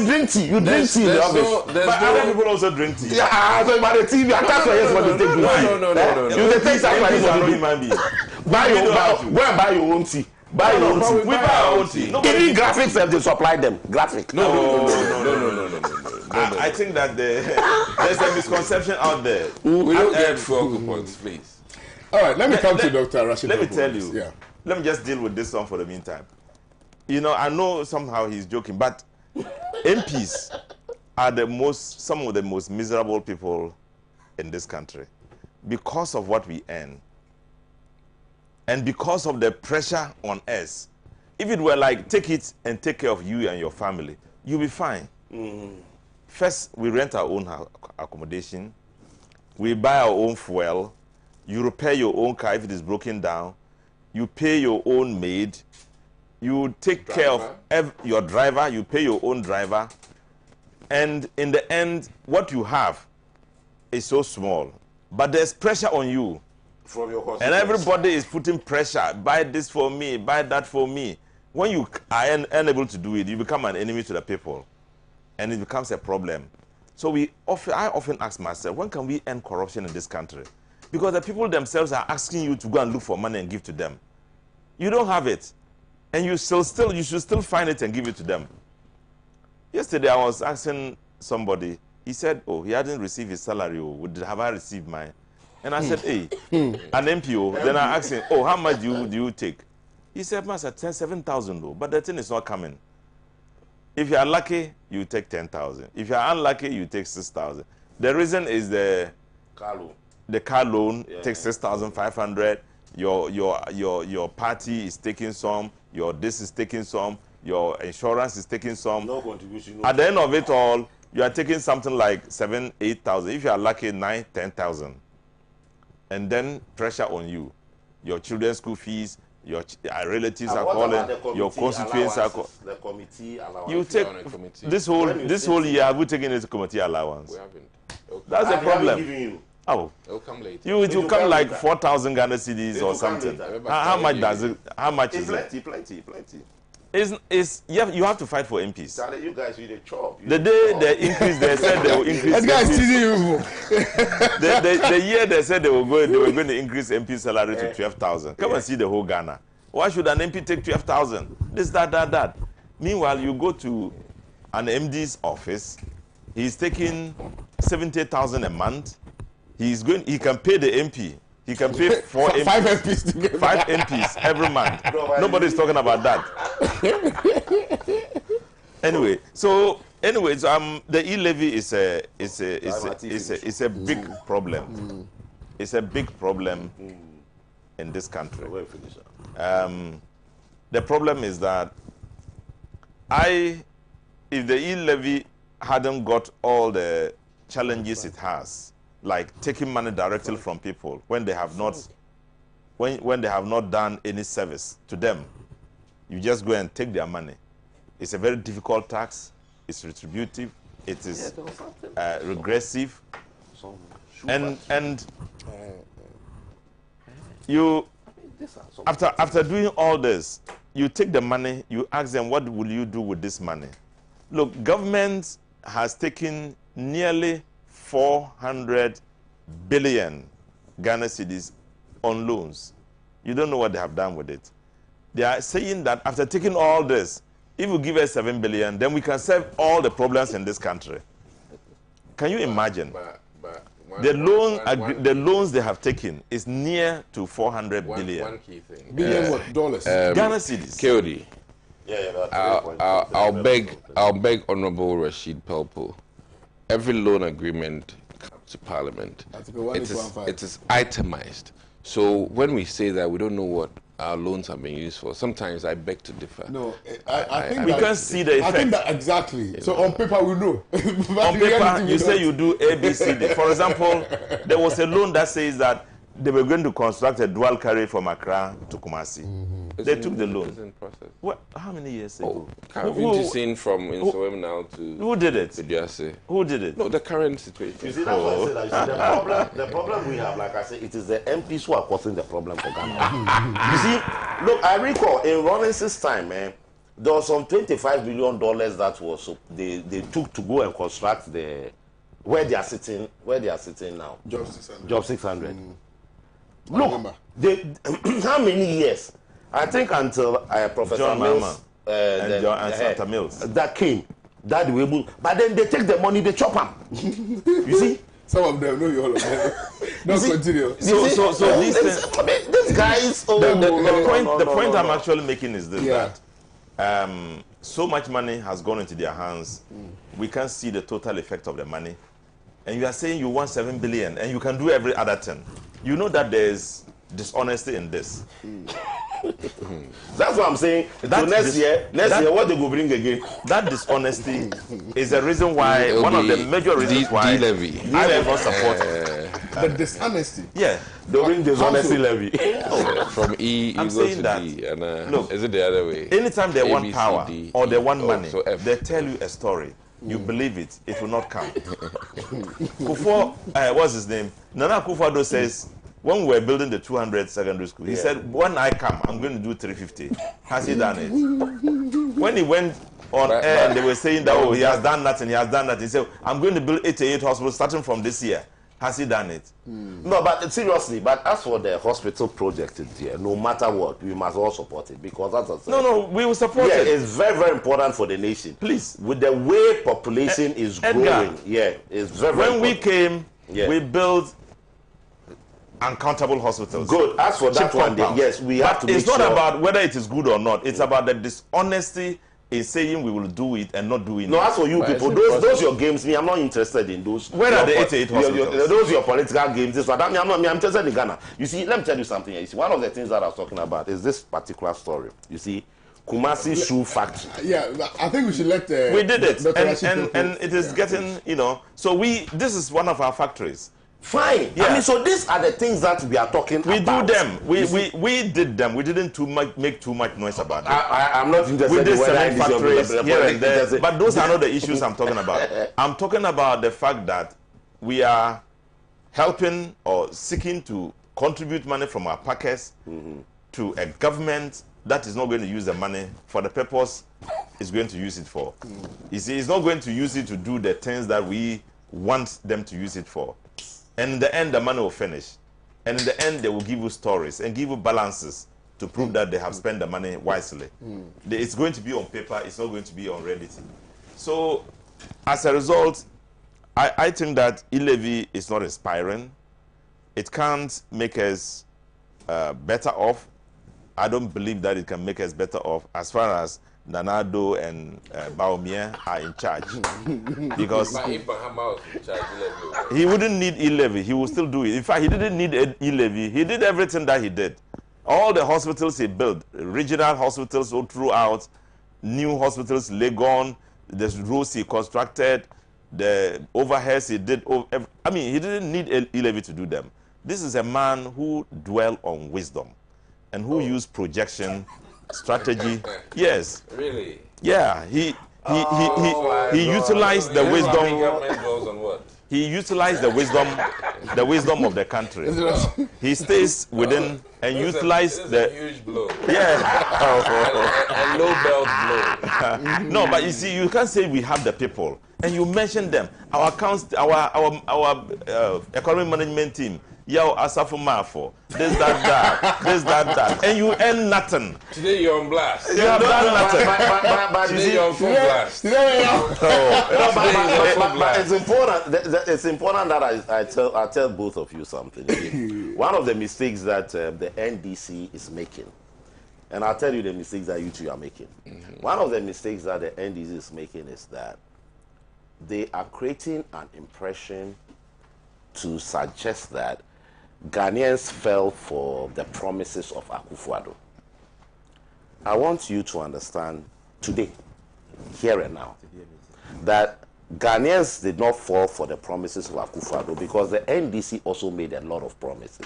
drink tea. You drink tea in the office. But other people also drink tea. Yeah, so by the TV, I can't say yes for the take. No. You can take that money for the human being. Buy your own tea. Buy your own tea. We buy our own tea. Even graphics have to supply them. Graphic. No. I think that there's a misconception out there. We don't get fuel coupons, please. All right, let me come to Dr. Rashid. Let me tell you. Yeah. Let me just deal with this one for the meantime. You know, I know somehow he's joking, but MPs are some of the most miserable people in this country because of what we earn and because of the pressure on us. If it were like, take it and take care of you and your family, you'll be fine. First, we rent our own accommodation. We buy our own fuel. You repair your own car if it is broken down. You pay your own maid. You take care of your driver. You pay your own driver. And in the end, what you have is so small. But there's pressure on you. From your and everybody is putting pressure. Buy this for me. Buy that for me. When you are unable to do it, you become an enemy to the people. And it becomes a problem. So I often ask myself, when can we end corruption in this country? Because the people themselves are asking you to go and look for money and give to them. You don't have it. And you should still find it and give it to them. Yesterday I was asking somebody, he said, oh, he hadn't received his salary. Have I received mine? And I said, hey, an MPO. Then I asked him, oh, how much do you take? He said, Master, 7,000 though, but the thing is not coming. If you are lucky, you take 10,000. If you are unlucky, you take 6,000. The reason is the car loan takes 6,500. Your party is taking some. Your this is taking some. Your insurance is taking some. No contribution. At the end of it all, you are taking something like 7,000, 8,000. If you are lucky, 9,000, 10,000. And then pressure on you. Your children's school fees. Your relatives are calling. Your constituents are calling. The committee allowance. You take this whole year. Have we taken into committee allowance? We haven't. That's the problem. You. Oh, it'll come later. It will come like 4,000 Ghana cedis or something. How much does it? How much is it? Plenty. You have to fight for MPs. Charlie, you guys need a chop. The day they increase, they said they will increase. That guy is teasing you. The year they said they were going to increase MP salary to 12,000. Come and see the whole Ghana. Why should an MP take 12,000? This, that. Meanwhile, you go to an MD's office, he's taking 70,000 a month. He can pay the MP He can pay 4 MPs. 5 MPs together. 5 MPs every month. Nobody's talking about that. Anyway, so the e-levy is a big problem. It's a big problem in this country. The problem is that if the e-levy hadn't got all the challenges it has, like taking money directly from people when they have not done any service to them, you just go and take their money. It's a very difficult tax. It's retributive. It is regressive, and you after doing all this, you take the money. You ask them, what will you do with this money? Look, government has taken nearly 400 billion Ghana cedis on loans. You don't know what they have done with it. They are saying that after taking all this, if you give us 7 billion, then we can solve all the problems in this country. Can you imagine? The loans they have taken is near to 400 billion. One key thing. Billion what? Dollars? Ghana cedis. KOD. I'll beg Honorable Rashid Pelpo. Every loan agreement comes to Parliament. It is itemized. So when we say that we don't know what our loans are being used for, sometimes I beg to differ. No, I think we can't see the effect. I think that exactly. So on paper we know. On paper, you say you do A, B, C, D. For example, there was a loan that says that they were going to construct a dual carriage from Accra to Kumasi. They took the loan. It's in process. What? How many years ago? Haven't you seen from Insowem now to... Who did it? Who did it? No, the current situation. You see, that's why I said that. The problem we have, like I said, it is the MPs who are causing the problem for Ghana. You see, look, I recall in Rawlins's time, man, there was some $25 billion that was they took to go and construct where they are sitting now. Job 600. Look, how many years? I think until Professor John Mills and Santa Mills that came, that they were able, but then they take the money, they chop them. You see? Some of them, no, all of them. No, continue. So these guys. The point I'm actually making is this: that so much money has gone into their hands, we can't see the total effect of the money, and you are saying you want 7 billion and you can do every other thing. You know that there's dishonesty in this. That's what I'm saying. So next year, what they go bring again? That dishonesty is the reason why, one of the major reasons why I will not support the dishonesty. Yeah, they bring dishonesty levy. From E, I'm you go saying to that. D, and Look, is it the other way? Anytime they want A, B, C, power D, or they E. want money, So F. they tell you a story. You believe it, it will not come. Kufo, what's his name? Nana Akufo-Addo says, when we were building the 200 secondary school, he said, when I come, I'm going to do 350. Has he done it? When he went on air and they were saying that, he has done nothing, he said, I'm going to build 88 hospitals starting from this year. Has he done it? No, but seriously, but as for the hospital project here, no matter what, we must all support it, because that's a No, we will support it. It's very, very important for the nation. Please. With the way population is growing, it's very, very important. When we came, we built uncountable hospitals. Good. As for that one, yes, we have to make sure. It's not about whether it is good or not. It's about the dishonesty in saying we will do it and not doing it. No, as for you people, those your games, me, I'm not interested in those. Where are the 88 hospitals? Those your political games. This, I'm interested in Ghana. You see, let me tell you something. You see, one of the things that I was talking about is this particular story. You see, Kumasi Shoe Factory. Yeah, I think we should let. We did it, and it is getting, So this is one of our factories. Fine. Yeah. I mean, so these are the things that we are talking about. We do them. We did them. We didn't make too much noise about it. I'm not interested. We did 7 factories here and there, but those are not the issues I'm talking about. I'm talking about the fact that we are helping or seeking to contribute money from our pockets to a government that is not going to use the money for the purpose it's going to use it for. You see, it's not going to use it to do the things that we want them to use it for. And in the end, the money will finish. And in the end, they will give you stories and give you balances to prove that they have spent the money wisely. It's going to be on paper. It's not going to be on reality. So, as a result, I think that e-levy is not inspiring. it can't make us better off. I don't believe that it can make us better off as far as Nanado and Baumia are in charge. Because he wouldn't need e-levy. He would still do it. In fact, he didn't need e-levy. He did everything that he did. All the hospitals he built, regional hospitals all throughout, new hospitals, Legon, the roads he constructed, the overheads he did. I mean, he didn't need e-levy to do them. This is a man who dwelled on wisdom and who used projection, strategy. Yes. Really? Yeah. He utilized the wisdom. Government goes on what? He utilized the wisdom of the country. He stays within and utilized the huge blow. Yeah. A low belt blow. No, but you see, you can't say we have the people and you mention them. Our accounts, our economic management team. Yo, Asafo Mafo, this, that, and you earn nothing. Today you're on blast. You have done nothing. But today you're on full blast. But it's important. It's important that I tell both of you something. One of the mistakes that the NDC is making, and I'll tell you the mistakes that you two are making. One of the mistakes that the NDC is making is that they are creating an impression to suggest that Ghanaians fell for the promises of Akufo-Addo. I want you to understand today, here and now, that Ghanaians did not fall for the promises of Akufo-Addo because the NDC also made a lot of promises.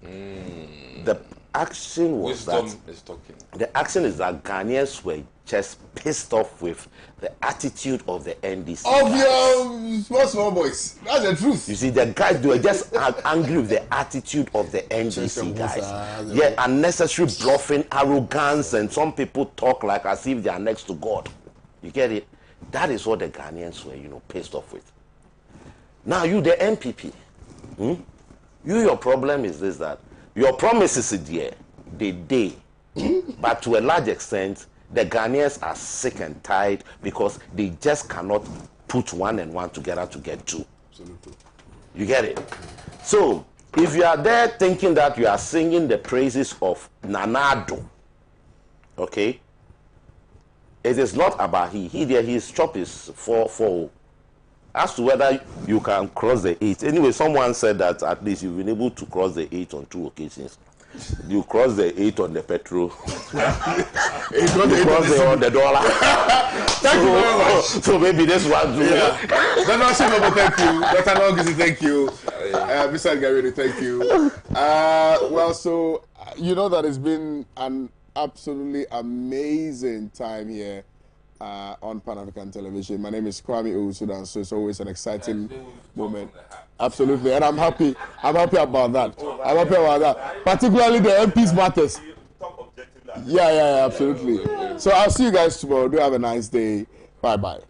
The action was the action is that Ghanaians were just pissed off with the attitude of the NDC. Of your small boys. That's the truth. You see, the guys, they were just angry with the attitude of the NDC guys. Yeah, unnecessary bluffing, arrogance, and some people talk like as if they are next to God. You get it? That is what the Ghanaians were, pissed off with. Now, you, the MPP, your problem is this, that your promises is there, they but to a large extent, the Ghanaians are sick and tired because they just cannot put 1 and 1 together to get 2. Absolutely. You get it? So, if you are there thinking that you are singing the praises of Nanado, okay, it is not about his chop is 4-4. As to whether you can cross the 8. Anyway, someone said that at least you've been able to cross the 8 on 2 occasions. You cross the 8 on the petrol. You cross on the dollar. Thank you very much. So maybe this one too. Thank you. Dr. Nongisi, thank you. Mr. Garidi, thank you. Well, so you know that it's been an absolutely amazing time here on Pan-African television. My name is Kwame Owusu, Danso. It's always an exciting moment. Absolutely, and I'm happy about that. I'm happy about that. Particularly the MPs matters. Yeah, absolutely. So I'll see you guys tomorrow. Do have a nice day. Bye-bye.